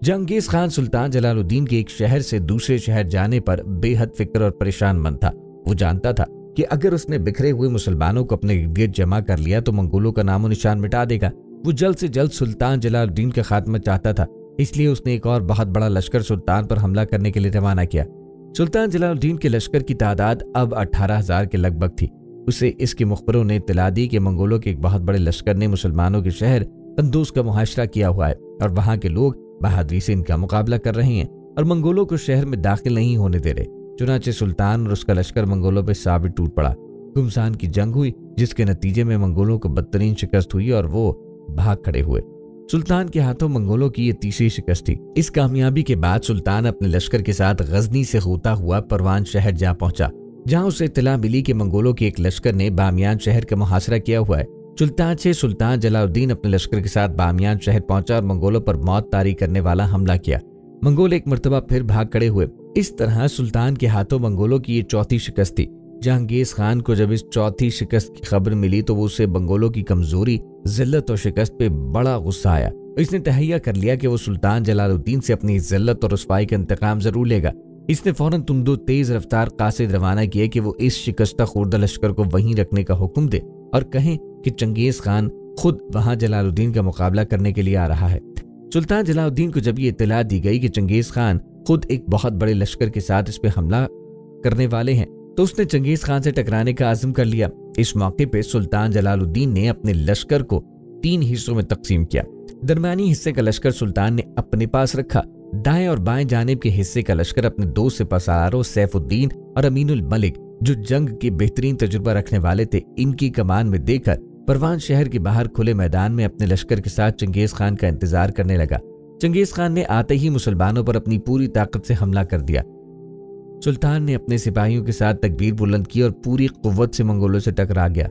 چنگیز خان سلطان جلال الدین کے ایک شہر سے دوسرے شہر جانے پر بے حد فکر اور پریشان مند تھا۔ وہ جانتا تھا کہ اگر اس نے بکھرے ہوئے مسلمانوں کو اپنے گرد جمع کر لیا تو منگولوں کا نام و نشان مٹا دے گا۔ وہ جلد سے جلد سلطان جلال الدین کا خاتمہ چاہتا تھا، اس لیے اس نے ایک اور بہت بڑا لشکر سلطان پر حملہ کرنے کے لیے روانہ کیا۔ سلطان جلال الدین کے لشکر کی تعداد اب 18,000 کے لگ بھگ تھی۔ اسے اس کے مخبروں نے اطلاع دی کہ منگولوں کے ایک بہت بڑے لشکر نے مسلمانوں کے شہر قندوز کا محاصرہ کیا ہوا ہے اور وہاں کے لوگ بہادری سے ان کا مقابلہ کر رہے ہیں اور منگولوں کو شہر میں داخل نہیں ہونے دے رہے۔ چنانچہ سلطان اور اس کا لشکر منگولوں پہ ثابت ٹوٹ پڑا۔ گمسان کی جنگ ہوئی جس کے نتیجے میں منگولوں کو بدترین شکست ہوئی اور وہ بھاگ کھڑے ہوئے۔ سلطان کے ہاتھوں منگولوں کی یہ تیسری شکست تھی۔ اس کامیابی کے بعد سلطان اپنے لشکر کے ساتھ غزنی سے ہوتا ہوا پروان شہر جا پہنچا، جہاں اسے اطلاع ملی کہ منگولوں کے ایک لشکر نے بامیان شہر کا محاصرہ کیا ہوا ہے۔ سلطان جلال الدین اپنے لشکر کے ساتھ بامیان شہر پہنچا اور منگولوں پر موت طاری کرنے والا حملہ کیا۔ منگول ایک مرتبہ پھر بھاگ کھڑے ہوئے۔ اس طرح سلطان کے ہاتھوں منگولوں کی یہ چوتھی شکست تھی۔ جہانگیر خان کو جب اس چوتھی شکست کی خبر ملی تو وہ اسے منگولوں کی کمزوری، ذلت اور شکست پہ بڑا غصہ آیا۔ इसने तहैया कर लिया कि वो सुल्तान जलालुद्दीन से अपनी ज़िल्लत और रुसवाई का इंतकाम जरूर लेगा। इसने फौरन तुम दो तेज रफ्तार कासिद रवाना किए कि वो इस शिकस्ता खुर्दा लश्कर को वहीं रखने का हुक्म दे और कहें कि चंगेज खान खुद वहां जलालुद्दीन का मुकाबला करने के लिए आ रहा है। सुल्तान जलालुद्दीन को जब ये इत्तला दी गई कि चंगेज खान खुद एक बहुत बड़े लश्कर के साथ इस पे हमला करने वाले हैं, तो उसने चंगेज खान से टकराने का आज़म कर लिया। इस मौके पे सुल्तान जलालुद्दीन ने अपने लश्कर को 3 हिस्सों में तकसीम किया। दरमियानी हिस्से का लश्कर सुल्तान ने अपने पास रखा। दाएं और बाएं जानिब के हिस्से का लश्कर अपने 2 सिपहसालारों सैफुद्दीन और अमीनुल मलिक, जो जंग के बेहतरीन तजुर्बा रखने वाले थे, इनकी कमान में देकर परवान शहर के बाहर खुले मैदान में अपने लश्कर के साथ चंगेज खान का इंतजार करने लगा। चंगेज खान ने आते ही मुसलमानों पर अपनी पूरी ताकत से हमला कर दिया। सुल्तान ने अपने सिपाहियों के साथ तकबीर बुलंद की और पूरी कुव्वत से मंगोलों से टकरा गया।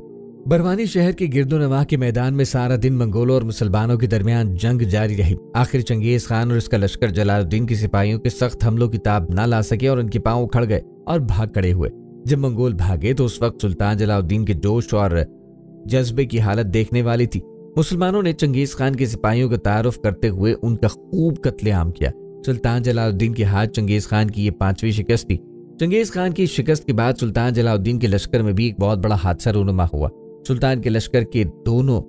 बरवानी शहर के गिरदोनवाह के मैदान में सारा दिन मंगोलों और मुसलमानों के दरमियान जंग जारी रही। आखिर चंगेज खान और इसका लश्कर जलालुद्दीन के सिपाहियों के सख्त हमलों की ताब न ला सके और उनके पांव उखड़ गए और भाग खड़े हुए। जब मंगोल भागे तो उस वक्त सुल्तान जलालुद्दीन के जोश और जज्बे की हालत देखने वाली थी। मुसलमानों ने चंगेज खान के सिपाहियों का तारुफ करते हुए उनका खूब कत्लेआम किया। सुल्तान जलालुद्दीन के हाथ चंगेज खान की ये 5वीं शिकस्त थी। चंगेज खान की शिकस्त के बाद सुल्तान जलालुद्दीन के लश्कर में भी एक बहुत बड़ा हादसा रूनुमा हुआ। सुल्तान के लश्कर के दोनों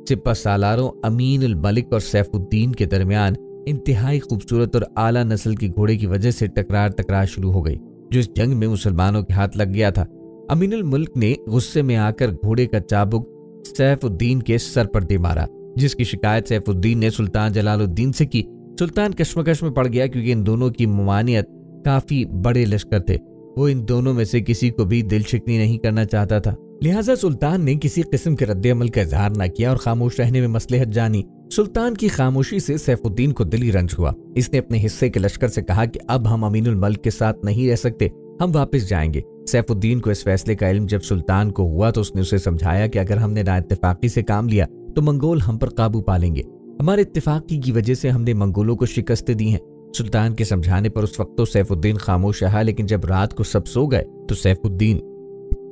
सिपहसालारों अमीनुल मलिक और सैफुद्दीन के दरमियान इंतहाई खूबसूरत और आला नस्ल की घोड़े की वजह से टकरार शुरू हो गई, जो इस जंग में मुसलमानों के हाथ लग गया था। अमीनुल मुल्क ने गुस्से में आकर घोड़े का चाबुक सैफुद्दीन के सर पर दे मारा, जिसकी शिकायत सैफुद्दीन ने सुल्तान जलालुद्दीन से की। सुल्तान कश्मकश में पड़ गया क्योंकि इन दोनों की ममानियत काफी बड़े लश्कर थे। वो इन दोनों में से किसी को भी दिल शिकनी नहीं करना चाहता था। लिहाजा सुल्तान ने किसी किस्म के रद्द अमल का इजहार न किया और खामोश रहने में मसलहत जानी। सुल्तान की खामोशी से सैफुद्दीन को दिली रंज हुआ। इसने अपने हिस्से के लश्कर से कहा कि अब हम अमीनुल मल्क के साथ नहीं रह सकते, हम वापस जाएंगे। सैफुद्दीन को इस फैसले का इल्म जब सुल्तान को हुआ तो उसने उसे समझाया कि अगर हमने नाइत्तेफाकी से काम लिया तो मंगोल हम पर काबू पा लेंगे। हमारे इत्तेफाकी की वजह से हमने मंगोलों को शिकस्त दी है। सुल्तान के समझाने पर उस वक्त तो सैफुद्दीन खामोश रहा, लेकिन जब रात को सब सो गए तो सैफुद्दीन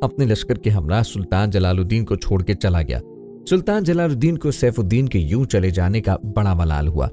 अपने लश्कर के हमरा सुल्तान जलालुद्दीन को छोड़ के चला गया। सुल्तान जलालुद्दीन को सैफुद्दीन के यूं चले जाने का बड़ा मलाल हुआ।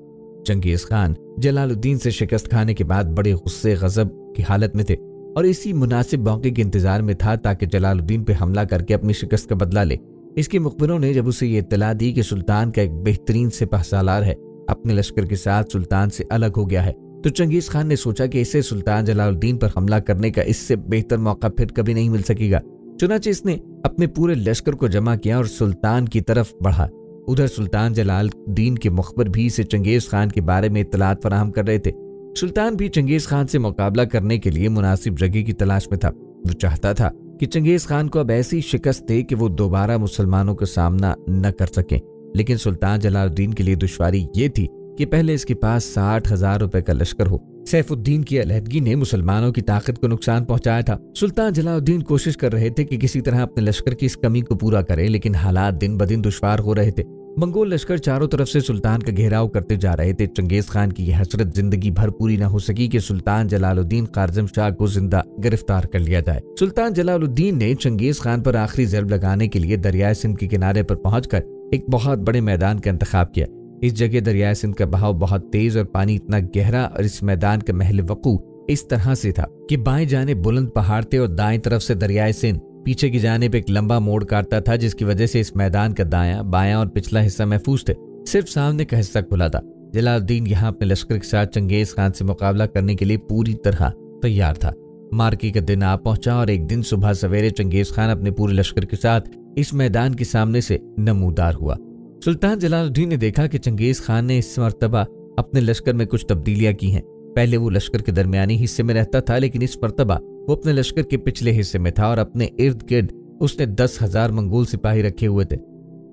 चंगेज खान जलालुद्दीन से शिकस्त खाने के बाद बड़े गुस्से गजब की हालत में थे और इसी मुनासिब मौके के इंतजार में था ताकि जलालुद्दीन पे हमला करके अपनी शिकस्त का बदला ले। इसके मुखबिरों ने जब उसे ये इत्तला दी कि सुल्तान का एक बेहतरीन सिपहसालार है अपने लश्कर के साथ सुल्तान से अलग हो गया है, तो चंगेज खान ने सोचा कि इसे सुल्तान जलालुद्दीन पर हमला करने का इससे बेहतर मौका फिर कभी नहीं मिल सकेगा। चुनांचे इसने अपने पूरे लश्कर को जमा किया और सुल्तान की तरफ बढ़ा। उधर सुल्तान जलालुद्दीन के मुखबिर भी इसे चंगेज खान के बारे में इत्तलात फराहम कर रहे थे। सुल्तान भी चंगेज खान से मुकाबला करने के लिए मुनासिब जगह की तलाश में था। वो चाहता था कि चंगेज खान को अब ऐसी शिकस्त दे कि वो दोबारा मुसलमानों का सामना न कर सकें। लेकिन सुल्तान जलालुद्दीन के लिए दुश्वारी ये थी कि पहले इसके पास 60,000 रुपए का लश्कर हो। सैफुद्दीन की अलहदगी ने मुसलमानों की ताकत को नुकसान पहुंचाया था। सुल्तान जलालुद्दीन कोशिश कर रहे थे कि किसी तरह अपने लश्कर की इस कमी को पूरा करें, लेकिन हालात दिन ब दिन दुश्वार हो रहे थे। मंगोल लश्कर चारों तरफ से सुल्तान का घेराव करते जा रहे थे। चंगेज खान की यह हसरत जिंदगी भर पूरी न हो सकी कि सुल्तान जलालुद्दीन काज़िम शाह को जिंदा गिरफ्तार कर लिया जाए। सुल्तान जलालुद्दीन ने चंगेज खान पर आखिरी ज़रब लगाने के लिए दरियाए सिंध के किनारे पर पहुंचकर एक बहुत बड़े मैदान का इंतखाब किया। इस जगह दरियाए सिंध का बहाव बहुत तेज और पानी इतना गहरा और इस मैदान का महल वकू इस तरह से था कि बाएं जाने बुलंद पहाड़ थे और दाएं तरफ से दरियाए सिंध पीछे की जानिब एक लंबा मोड़ काटता था, जिसकी वजह से इस मैदान का दायां, बायां और पिछला हिस्सा महफूज थे। सिर्फ सामने का हिस्सा खुला था। जलालुद्दीन यहाँ अपने लश्कर के साथ चंगेज खान से मुकाबला करने के लिए पूरी तरह तैयार था। मार्के का दिन आ पहुंचा और एक दिन सुबह सवेरे चंगेज खान अपने पूरे लश्कर के साथ इस मैदान के सामने से नमूदार हुआ। सुल्तान जलालुद्दीन ने देखा कि चंगेज खान ने इस मर्तबा अपने लश्कर में कुछ तब्दीलियां की हैं। पहले वो लश्कर के दरमियानी हिस्से में रहता था, लेकिन इस मर्तबा वो अपने लश्कर के पिछले हिस्से में था और अपने इर्द गिर्द उसने 10,000 मंगोल सिपाही रखे हुए थे।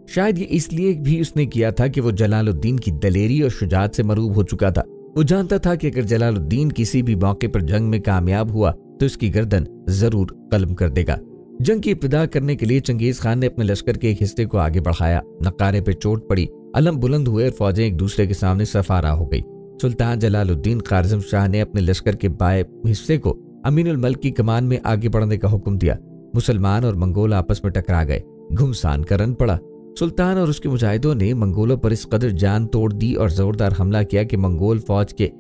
शायद ये इसलिए भी उसने किया था कि वो जलालुद्दीन की दलेरी और शुजात से मरूब हो चुका था। वो जानता था कि अगर जलालुद्दीन किसी भी मौके पर जंग में कामयाब हुआ तो इसकी गर्दन जरूर कलम कर देगा। जंग की इब्तिदा करने के लिए चंगेज खान ने अपने लश्कर के एक हिस्से को आगे बढ़ाया। नकारे पे चोट पड़ी, अलम बुलंद हुए और फौजें एक दूसरे के सामने सफारा हो गई। सुल्तान जलालुद्दीन काज़िम शाह ने अपने लश्कर के बाएं हिस्से को अमीनुल मल्क की कमान में आगे बढ़ने का हुक्म दिया। मुसलमान और मंगोल आपस में टकरा गए। घुमसान का रन पड़ा। सुल्तान और उसके मुजाहिदों ने मंगोलों पर इस कदर जान तोड़ दी और जोरदार हमला किया कि मंगोल फौज के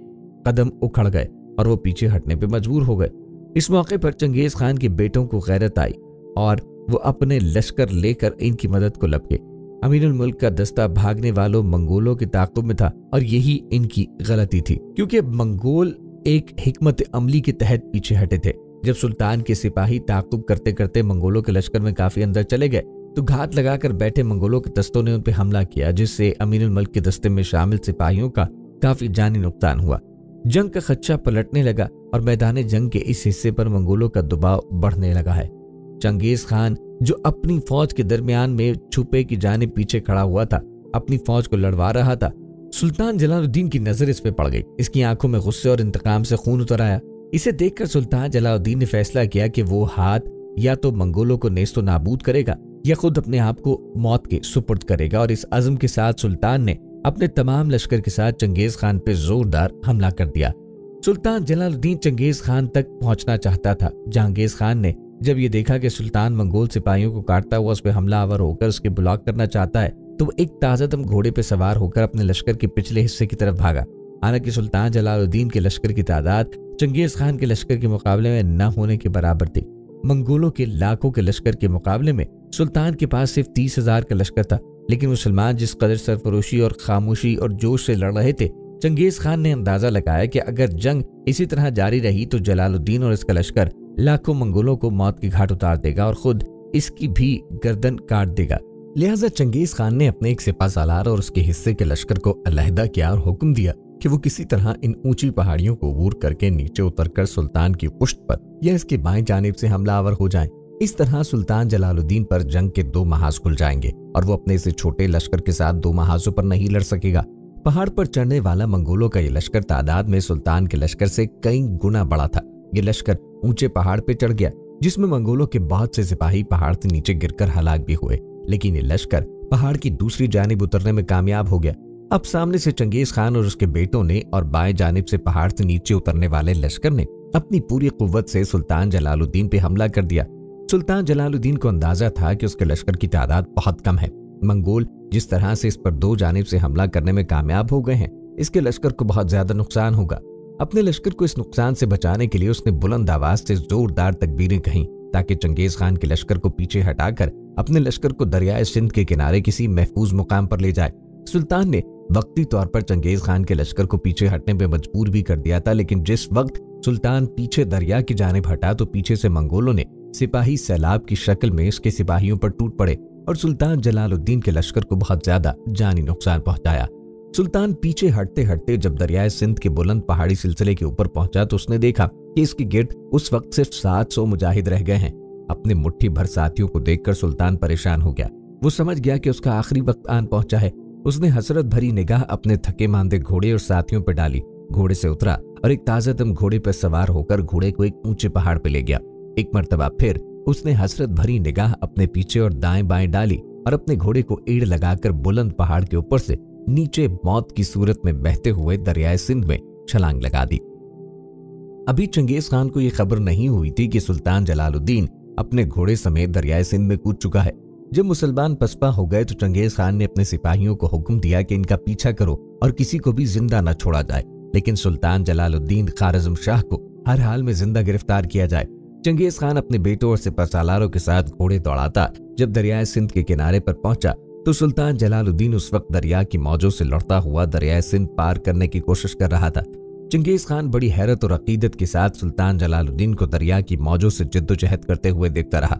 कदम उखड़ गए और वो पीछे हटने पे मजबूर हो गए। इस मौके पर चंगेज खान के बेटों को गैरत आई और वो अपने लश्कर लेकर इनकी मदद को लपके। अमीरुल मुल्क का दस्ता भागने वालों मंगोलों के ताक़ुब में था और यही इनकी गलती थी, क्योंकि मंगोल एक हिकमत अमली के तहत पीछे हटे थे। जब सुल्तान के सिपाही ताक़ुब करते करते मंगोलों के लश्कर में काफी अंदर चले गए तो घात लगाकर बैठे मंगोलों के दस्तों ने उन पर हमला किया, जिससे अमीरुल मुल्क के दस्ते में शामिल सिपाहियों का काफी जानी नुकसान हुआ। जंग का खदशा पलटने लगा और मैदान जंग के इस हिस्से पर मंगोलों का दबाव बढ़ने लगा है। चंगेज खान जो अपनी फौज के दरमियान में छुपे की जानिब पीछे खड़ा हुआ था, अपनी फौज को लड़वा रहा था। सुल्तान जलालुद्दीन की नजर इस पे पड़ गई। इसकी आंखों में गुस्से और इंतकाम से खून उतर आया। इसे देखकर सुल्तान जलालुद्दीन ने फैसला किया कि वो हाथ या तो मंगोलों को नेस्तो नाबूद करेगा या खुद अपने आप को मौत के सुपुर्द करेगा। और इस अज़्म के साथ सुल्तान ने अपने तमाम लश्कर के साथ चंगेज खान पे जोरदार हमला कर दिया। सुल्तान जलालुद्दीन चंगेज खान तक पहुंचना चाहता था। चंगेज खान ने जब ये देखा कि सुल्तान मंगोल सिपाहियों को काटता हुआ उस पर हमलावर होकर उसके ब्लॉक करना चाहता है, तो वो एक ताज़ादम घोड़े पे सवार होकर अपने लश्कर के पिछले हिस्से की तरफ भागा। हालांकि सुल्तान जलालुद्दीन के लश्कर की तादाद चंगेज खान के लश्कर के मुकाबले में न होने के बराबर थी। मंगोलों के लाखों के लश्कर के मुकाबले में सुल्तान के पास सिर्फ 30,000 का लश्कर था, लेकिन मुसलमान जिस कदर सरफरोशी और खामोशी और जोश से लड़ रहे थे, चंगेज खान ने अंदाजा लगाया कि अगर जंग इसी तरह जारी रही तो जलालुद्दीन और इसका लश्कर लाखों मंगोलों को मौत की घाट उतार देगा और खुद इसकी भी गर्दन काट देगा। लिहाजा चंगेज खान ने अपने एक सिपाहसालार और उसके हिस्से के लश्कर को अलहदा किया और हुक्म दिया कि वो किसी तरह इन ऊंची पहाड़ियों को अबूर करके नीचे उतरकर सुल्तान की पुश्त पर या इसके बाएं जानिब से हमलावर हो जाएं। इस तरह सुल्तान जलालुद्दीन पर जंग के 2 महाज खुल जाएंगे और वो अपने से छोटे लश्कर के साथ 2 महाजों पर नहीं लड़ सकेगा। पहाड़ पर चढ़ने वाला मंगोलों का ये लश्कर तादाद में सुल्तान के लश्कर से कई गुना बड़ा था। ये लश्कर ऊंचे पहाड़ पे चढ़ गया, जिसमें मंगोलों के बहुत से सिपाही पहाड़ से नीचे गिरकर हलाक भी हुए, लेकिन ये लश्कर पहाड़ की दूसरी जानिब उतरने में कामयाब हो गया। अब सामने से चंगेज खान और उसके बेटों ने और बाएं जानिब से पहाड़ से नीचे उतरने वाले लश्कर ने अपनी पूरी कुव्वत से सुल्तान जलालुद्दीन पे हमला कर दिया। सुल्तान जलालुद्दीन को अंदाजा था कि उसके लश्कर की तादाद बहुत कम है। मंगोल जिस तरह से इस पर 2 जानिब से हमला करने में कामयाब हो गए हैं, इसके लश्कर को बहुत ज्यादा नुकसान होगा। अपने लश्कर को इस नुकसान से बचाने के लिए उसने बुलंद आवाज से जोरदार तकबीरें कहीं, ताकि चंगेज खान के लश्कर को पीछे हटाकर अपने लश्कर को दरियाए सिंध के किनारे किसी महफूज मुकाम पर ले जाए। सुल्तान ने वक्ती तौर पर चंगेज खान के लश्कर को पीछे हटने पे मजबूर भी कर दिया था, लेकिन जिस वक्त सुल्तान पीछे दरिया की जानिब हटा तो पीछे से मंगोलों ने सिपाही सैलाब की शक्ल में इसके सिपाहियों पर टूट पड़े और सुल्तान जलालुद्दीन के लश्कर को बहुत ज्यादा जानी नुकसान पहुंचाया। सुल्तान पीछे हटते हटते जब दरियाए सिंध के बुलंद पहाड़ी सिलसिले के ऊपर पहुंचा तो उसने देखा कि इसके गिर्द उस वक्त सिर्फ 700 मुजाहिद रह गए हैं। अपने मुट्ठी भर साथियों को देखकर सुल्तान परेशान हो गया। वो समझ गया कि उसका आखिरी वक्त आन पहुंचा है। उसने हसरत भरी निगाह अपने थके मांदे घोड़े और साथियों पर डाली, घोड़े से उतरा और एक ताज़ादम घोड़े पर सवार होकर घोड़े को एक ऊंचे पहाड़ पर ले गया। एक मर्तबा फिर उसने हसरत भरी निगाह अपने पीछे और दाएं बाएं डाली और अपने घोड़े को एड़ लगाकर बुलंद पहाड़ के ऊपर से नीचे मौत की सूरत में बहते हुए दरियाए सिंध में छलांग लगा दी। अभी चंगेज खान को यह खबर नहीं हुई थी कि सुल्तान जलालुद्दीन अपने घोड़े समेत दरियाए सिंध में कूद चुका है। जब मुसलमान पसपा हो गए तो चंगेज खान ने अपने सिपाहियों को हुक्म दिया कि इनका पीछा करो और किसी को भी जिंदा न छोड़ा जाए, लेकिन सुल्तान जलालुद्दीन ख्वारिज़्म शाह को हर हाल में जिंदा गिरफ्तार किया जाए। चंगेज खान अपने बेटों और सिपहसालारों के साथ घोड़े दौड़ाता जब दरियाए सिंध के किनारे पर पहुंचा तो सुल्तान जलालुद्दीन उस वक्त दरिया की मौजों से लड़ता हुआ दरियाए सिंध पार करने की कोशिश कर रहा था। चंगेज खान बड़ी हैरत और अकीदत के साथ सुल्तान जलालुद्दीन को दरिया की मौजों से जद्दोजहद करते हुए देखता रहा।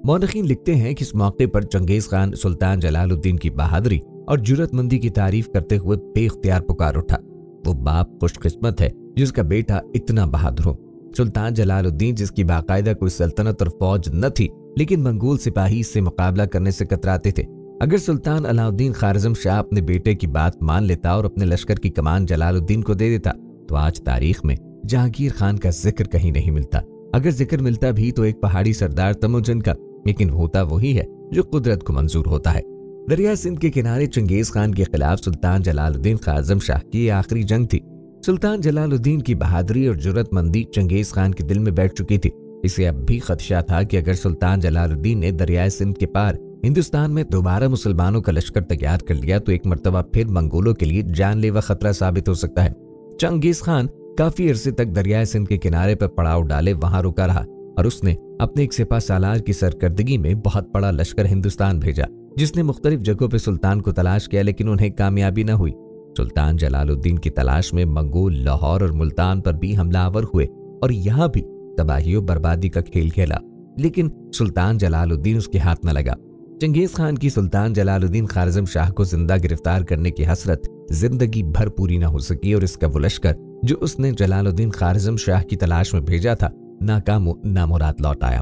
मौरखीन लिखते हैं कि इस मौके पर चंगेज खान सुल्तान जलालुद्दीन की बहादुरी और जुर्रतमंदी की तारीफ करते हुए बेख्तियार पुकार उठा। वो बाप खुशकिस्मत है जिसका बेटा इतना बहादुर हो। सुल्तान जलालुद्दीन जिसकी बाकायदा कोई सल्तनत और फौज न थी, लेकिन मंगोल सिपाही इससे मुकाबला करने से कतराते थे। अगर सुल्तान अलाउद्दीन ख्वारिज़्म शाह अपने बेटे की बात मान लेता और अपने लश्कर की कमान जलालुद्दीन को दे देता तो आज तारीख में जहांगीर खान का जिक्र कहीं नहीं मिलता। अगर जिक्र मिलता भी तो एक पहाड़ी सरदार तमुजन का, लेकिन होता वही है जो कुदरत को मंजूर होता है। दरिया सिंध के किनारे चंगेज खान के खिलाफ सुल्तान जलालुद्दीन ख्वारिज़्म शाह की आखिरी जंग थी। सुल्तान जलालुद्दीन की बहादुरी और जुर्रतमंदी चंगेज खान के दिल में बैठ चुकी थी। इसे अब भी खदशा था कि अगर सुल्तान जलालुद्दीन ने दरियाए सिंध के पार हिंदुस्तान में दोबारा मुसलमानों का लश्कर तैयार कर लिया तो एक मर्तबा फिर मंगोलों के लिए जानलेवा खतरा साबित हो सकता है। चंगेज खान काफी अरसे तक दरियाए सिंध के किनारे पर पड़ाव डाले वहां रुका रहा और उसने अपने एक सिपा सालार की सरकर्दगी में बहुत बड़ा लश्कर हिंदुस्तान भेजा, जिसने मुख्तलिफ जगहों पर सुल्तान को तलाश किया, लेकिन उन्हें कामयाबी न हुई। सुल्तान जलालुद्दीन की तलाश में मंगोल लाहौर और मुल्तान पर भी हमलावर हुए और यहाँ भी तबाही और बर्बादी का खेल खेला, लेकिन सुल्तान जलालुद्दीन उसके हाथ न लगा। चंगेज खान की सुल्तान जलालुद्दीन खारजम शाह को जिंदा गिरफ्तार करने की हसरत जिंदगी भर पूरी न हो सकी और इसका वो लश्कर जो उसने जलालुद्दीन खारजम शाह की तलाश में भेजा था नाकाम नामुराद लौट आया।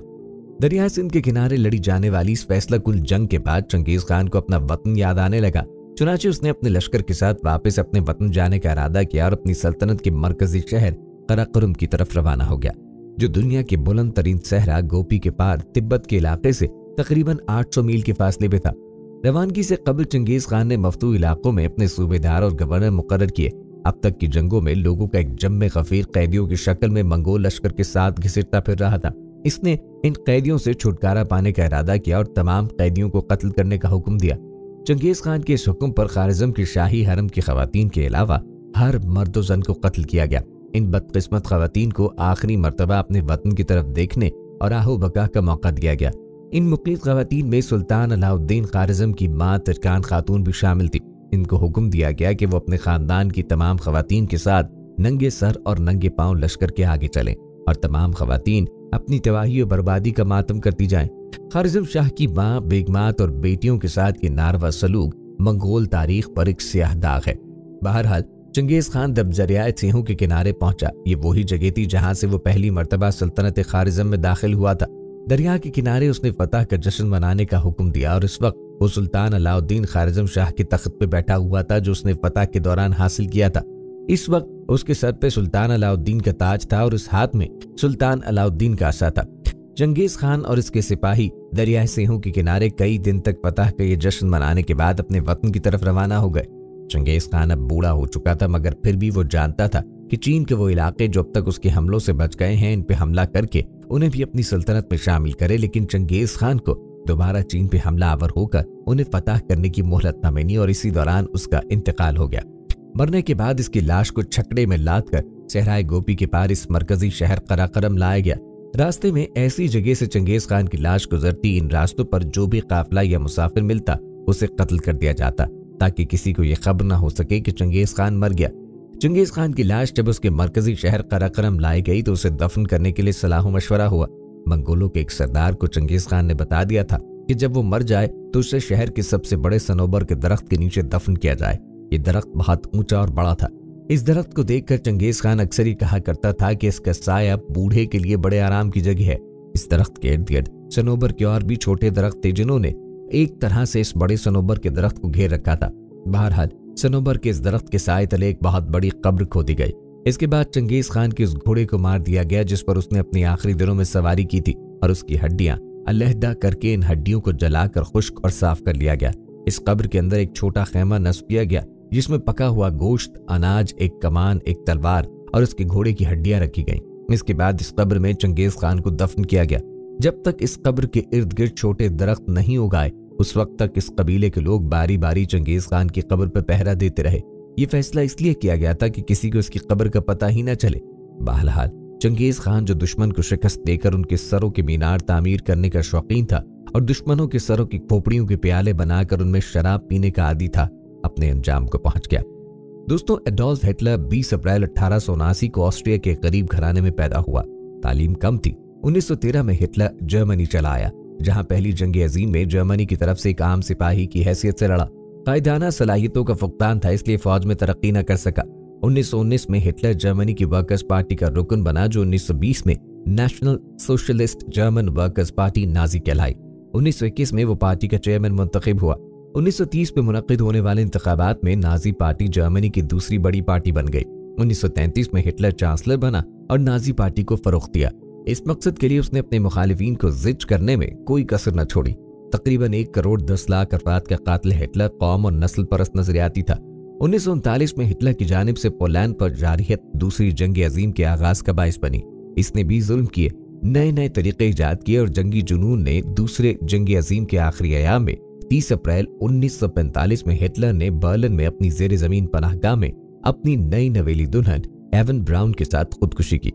दरिया सिंध के किनारे लड़ी जाने वाली इस फैसला कुल जंग के बाद चंगेज खान को अपना वतन याद आने लगा। चुनाचे उसने अपने लश्कर के साथ वापस अपने वतन जाने का इरादा किया और अपनी सल्तनत के मरकजी शहर कराकरम की तरफ रवाना हो गया, जो दुनिया के बुलंद तरीन सहरा गोपी के पार तिब्बत के इलाके से तकरीबन 800 मील के फासले पे था। रवानगी से कबल चंगेज खान ने मफ्तू इलाकों में अपने सूबेदार और गवर्नर मुकर्रर किए। अब तक की जंगों में लोगों का एक जम्मे गफीर कैदियों की शक्ल में मंगोल लश्कर के साथ घिसटता फिर रहा था। इसने इन कैदियों से छुटकारा पाने का इरादा किया और तमाम कैदियों को कत्ल करने का हुक्म दिया। चंगेज खान के इस हुक्म पर खारजम की शाही हरम की खवातीन के अलावा हर मर्द जन को कत्ल किया गया। इन बदकिस्मत खवातीन को आखिरी मर्तबा अपने वतन की तरफ देखने और आहो बका का मौका दिया गया। इन मुक़ीद खवातीन में सुल्तान अलाउद्दीन खारजम की मां तिरकान खातून भी शामिल थी। इनको हुक्म दिया गया कि वो अपने खानदान की तमाम खवातीन के साथ नंगे सर और नंगे पांव लश्कर के आगे चलें और तमाम खवातीन अपनी तबाही और बर्बादी का मातम करती जाएं। खारजम शाह की मां, बेगमात और बेटियों के साथ ये नारवा सलूक मंगोल तारीख पर एक स्याह दाग है। बहरहाल चंगेज खान जब दरियाए सिंधु के किनारे पहुंचा, ये वही जगह थी जहां से वो पहली मर्तबा सल्तनत खारजम में दाखिल हुआ था। दरिया के किनारे उसने फतह का जश्न मनाने का हुक्म दिया और इस वक्त वो सुल्तान अलाउद्दीन खारजम शाह के तख्त पे बैठा हुआ था जो उसने फतह के दौरान हासिल किया था। इस वक्त उसके सर पे सुल्तान अलाउद्दीन का ताज था और उस हाथ में सुल्तान अलाउद्दीन का आसा था। चंगेज खान और इसके सिपाही दरियाए सिंधु के किनारे कई दिन तक फतह का ये जश्न मनाने के बाद अपने वतन की तरफ रवाना हो गए। चंगेज खान अब बूढ़ा हो चुका था, मगर फिर भी वो जानता था कि चीन के वो इलाके जो अब तक उसके हमलों से बच गए हैं, इन पे हमला करके उन्हें भी अपनी सल्तनत में शामिल करे। लेकिन चंगेज खान को दोबारा चीन पे हमला आवर होकर उन्हें फतह करने की मोहलत न मिली और इसी दौरान उसका इंतकाल हो गया। मरने के बाद इसकी लाश को छकड़े में लाद कर सहराए गोपी के पार इस मरकजी शहर कराकरम लाया गया। रास्ते में ऐसी जगह से चंगेज खान की लाश गुजरती, इन रास्तों पर जो भी काफिला या मुसाफिर मिलता उसे कत्ल कर दिया जाता, ताकि किसी को यह खबर न हो सके कि चंगेज खान मर गया। चंगेज खान की लाश जब उसके मरकजी शहर कराकरम लाई गई तो उसे दफन करने के लिए सलाह मशवरा हुआ। मंगोलों के एक सरदार को चंगेज खान ने बता दिया था कि जब वो मर जाए तो उसे शहर के सबसे बड़े सनोबर के दरख्त के नीचे दफन किया जाए। ये दरख्त बहुत ऊंचा और बड़ा था। इस दरख्त को देखकर चंगेज खान अक्सर ही कहा करता था कि इसका साया बूढ़े के लिए बड़े आराम की जगह है। इस दरख्त के इर्द गिर्द सनोबर के और भी छोटे दरख्त थे जिन्होंने एक तरह से इस बड़े सनोबर के दरख्त को घेर रखा था। बहरहाल सनोबर के इस दरख्त के साए तले एक बहुत बड़ी कब्र खोदी गई। इसके बाद चंगेज खान के उस घोड़े को मार दिया गया जिस पर उसने अपने आखिरी दिनों में सवारी की थी और उसकी हड्डियां अलहदा करके इन हड्डियों को जलाकर खुश्क और साफ कर लिया गया। इस कब्र के अंदर एक छोटा खेमा नस्ब किया गया जिसमें पका हुआ गोश्त, अनाज, एक कमान, एक तलवार और उसके घोड़े की हड्डियां रखी गईं। इसके बाद इस कब्र में चंगेज खान को दफन किया गया। जब तक इस कब्र के इर्द गिर्द छोटे दरख्त नहीं उगाए उस वक्त तक इस कबीले के लोग बारी बारी चंगेज खान की कब्र पर पहरा देते रहे। ये फैसला इसलिए किया गया था कि किसी को इसकी कब्र का पता ही न चले। बहरहाल चंगेज खान जो दुश्मन को शिकस्त देकर उनके सरों के मीनार तामीर करने का शौकीन था और दुश्मनों के सरों की खोपड़ियों के प्याले बनाकर उनमें शराब पीने का आदी था, अपने अंजाम को पहुंच गया। दोस्तों, एडोल्फ हिटलर 20 अप्रैल 1879 को ऑस्ट्रिया के गरीब घराने में पैदा हुआ। तालीम कम थी। 1913 में हिटलर जर्मनी चला आया, जहां पहली जंग अजीम में जर्मनी की तरफ से एक आम सिपाही की हैसियत से लड़ा। कायदाना सलाहियतों का फुकदान था, इसलिए फौज में तरक्की न कर सका। 1919 में हिटलर जर्मनी की वर्कर्स पार्टी का रुकन बना, जो 1920 में national socialist German workers party Nazi कहलाई। 1921 में वो पार्टी का चेयरमैन मुंतखब हुआ। 1930 में मुनक्किद होने वाले इंतखाबात में नाजी पार्टी जर्मनी की दूसरी बड़ी पार्टी बन गई। 1933 में हिटलर चांसलर बना और नाजी पार्टी को फरोख्त दिया। इस मकसद के लिए उसने अपने मुखालिफिन को जिज करने में कोई कसर न छोड़ी। तकरीबन 1 करोड़ 10 लाख अफराद का कातिल हिटलर कौम और नस्ल परस्त नजरियाती था। 1939 में हिटलर की जानिब से पोलैंड पर जारियत दूसरी जंग अजीम के आगाज का बाइस बनी। इसने भी जुल्म किए, नए नए तरीके ईजाद किए और जंगी जुनून ने दूसरे जंगी अजीम के आखिरी अयाम में 30 अप्रैल 1945 में हिटलर ने बर्लिन में अपनी जेर जमीन पनाहगाह में अपनी नई नवेली दुल्हन एवन ब्राउन के साथ खुदकुशी की।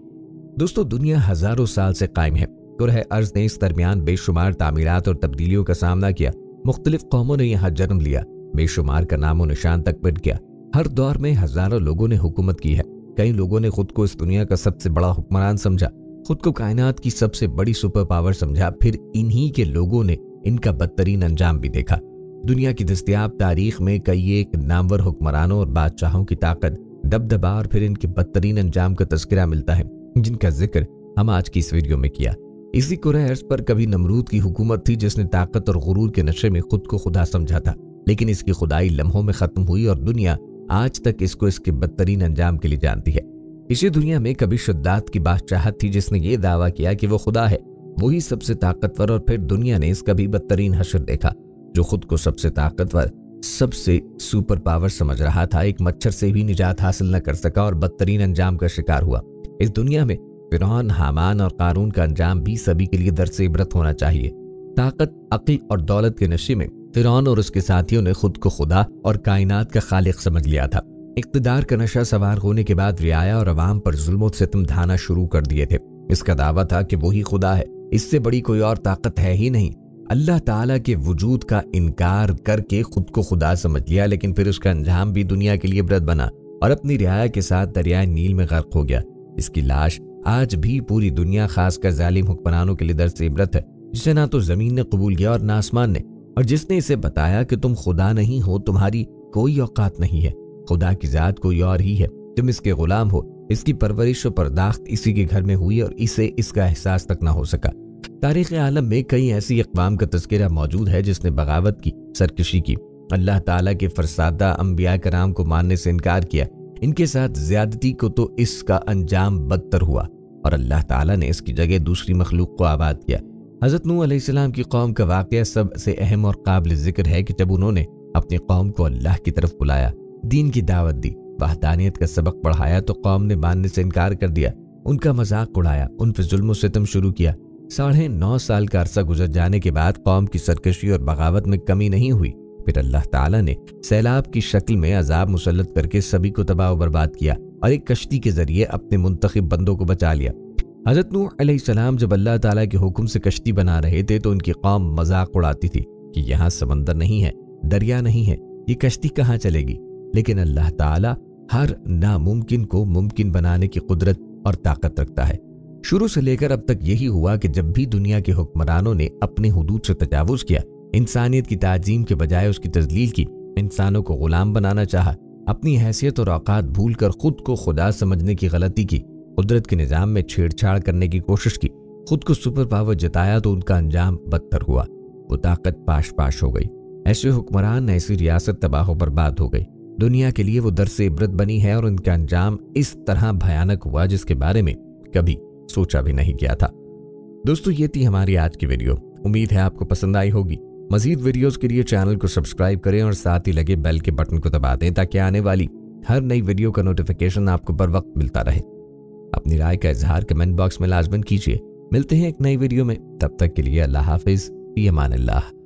दोस्तों, दुनिया हजारों साल से कायम है। कुरह अर्ज ने इस दरमियान बेशुमार तामीरात और तब्दीलियों का सामना किया। मुख्तलिफ कौमों ने यहाँ जन्म लिया, बेशुमार का नामो निशान तक मिट गया। हर दौर में हजारों लोगों ने हुकूमत की है। कई लोगों ने खुद को इस दुनिया का सबसे बड़ा हुक्मरान समझा, खुद को कायनात की सबसे बड़ी सुपर पावर समझा। फिर इन्हीं के लोगों ने इनका बदतरीन अंजाम भी देखा। दुनिया की दस्तयाब तारीख में कई एक नामवर हुक्मरानों और बादशाहों की ताकत, दबदबा और फिर इनके बदतरीन अंजाम का तज़किरा मिलता है, जिनका जिक्र हम आज की इस वीडियो में किया। इसी कुरह अर्ज पर कभी नमरूद की हुकूमत थी, जिसने ताकत और गुरूर के नशे में खुद को खुदा समझा था, लेकिन इसकी खुदाई लम्हों में खत्म हुई और दुनिया आज तक इसको इसके बदतरीन अंजाम के लिए जानती है। इसी दुनिया में कभी शद्दाद की बादशाहत थी, जिसने ये दावा किया कि वो खुदा है, वही सबसे ताकतवर, और फिर दुनिया ने इसका भी बदतरीन हशर देखा, जो खुद को सबसे ताकतवर, सबसे सुपर पावर समझ रहा था, एक मच्छर से भी निजात हासिल न कर सका और बदतरीन अंजाम का शिकार हुआ। इस दुनिया में फिरौन, हामान और कारून का अंजाम भी सभी के लिए दर्स इबरत होना चाहिए। ताकत, अक्ल और दौलत के नशे में फिरौन और उसके साथियों ने खुद को खुदा और कायनात का खालिक समझ लिया था। इक़्तिदार का नशा सवार होने के बाद रियाया और अवाम पर जुल्म और सितम ढाना शुरू कर दिए थे। इसका दावा था कि वही खुदा है, इससे बड़ी कोई और ताकत है ही नहीं। अल्लाह ताला के वजूद का इनकार करके खुद को खुदा समझ लिया, लेकिन फिर उसका अंजाम भी दुनिया के लिए इबरत बना और अपनी रियाया के साथ दरियाए नील में गर्क हो गया। इसकी लाश आज भी पूरी दुनिया, खासकर जालिम हुक्मरानों के लिए दर्स इबरत है, जिसे ना तो जमीन ने कबूल किया और ना आसमान ने, और जिसने इसे बताया कि तुम खुदा नहीं हो, तुम्हारी कोई औकात नहीं है, खुदा की जात कोई और ही है, तुम इसके गुलाम हो। इसकी परवरिश और पर्दाख्त इसी के घर में हुई और इसे इसका एहसास तक ना हो सका। तारीख़ आलम में कई ऐसी अक़वाम का तज़किरा मौजूद है जिसने बगावत की, सरकशी की, अल्लाह ताला के फरसादा अंबिया कराम को मानने से इनकार किया। इनके साथ ज़्यादती को तो इसका अंजाम बदतर हुआ और अल्लाह ताला ने इसकी जगह दूसरी मखलूक को आबाद किया। हज़रत नूह अलैहिस्सलाम की कौम का वाक़या सबसे अहम और काबिल ज़िक्र है कि जब उन्होंने अपनी कौम को अल्लाह की तरफ बुलाया, दीन की दावत दी, वहदानियत का सबक पढ़ाया, तो कौम ने मानने से इनकार कर दिया, उनका मजाक उड़ाया, उन पर जुल्म सितम शुरू किया। 9.5 साल का अरसा गुजर जाने के बाद कौम की सरकशी और बगावत में कमी नहीं हुई। फिर अल्लाह ताला ने सैलाब की शक्ल में अजाब मुसल्लत करके सभी को तबाह बर्बाद किया और एक कश्ती के जरिए अपने मुंतखब बंदों को बचा लिया। हज़रत नूह अलैहिस्सलाम जब अल्लाह ताला के हुक्म से कश्ती बना रहे थे तो उनकी कौम मजाक उड़ाती थी कि यहाँ समंदर नहीं है, दरिया नहीं है, ये कश्ती कहाँ चलेगी। लेकिन अल्लाह ताला हर नामुमकिन को मुमकिन बनाने की कुदरत और ताकत रखता है। शुरू से लेकर अब तक यही हुआ कि जब भी दुनिया के हुक्मरानों ने अपने हुदूद से तजावुज़ किया, इंसानियत की ताज़ीम के बजाय उसकी तज़लील की, इंसानों को गुलाम बनाना चाहा, अपनी हैसियत और औकात भूल कर खुद को खुदा समझने की गलती की, कुदरत के निज़ाम में छेड़छाड़ करने की कोशिश की, खुद को सुपर पावर जताया, तो उनका अंजाम बदतर हुआ। वो ताकत पाश पाश हो गई। ऐसे हुक्मरान, ऐसी रियासत तबाह बर्बाद हो गई। दुनिया के लिए वो दर्स इबरत बनी है और उनका अंजाम इस तरह भयानक हुआ जिसके बारे में कभी सोचा भी नहीं किया था। दोस्तों, ये थी हमारी आज की वीडियो। उम्मीद है आपको पसंद आई होगी। मजीद वीडियोस के लिए चैनल को सब्सक्राइब करें और साथ ही लगे बेल के बटन को दबा दें ताकि आने वाली हर नई वीडियो का नोटिफिकेशन आपको बर वक्त मिलता रहे। अपनी राय का इजहार कमेंट बॉक्स में लाजमन कीजिए। मिलते हैं एक नई वीडियो में, तब तक के लिए अल्लाह हाफिज, फी अमान अल्लाह।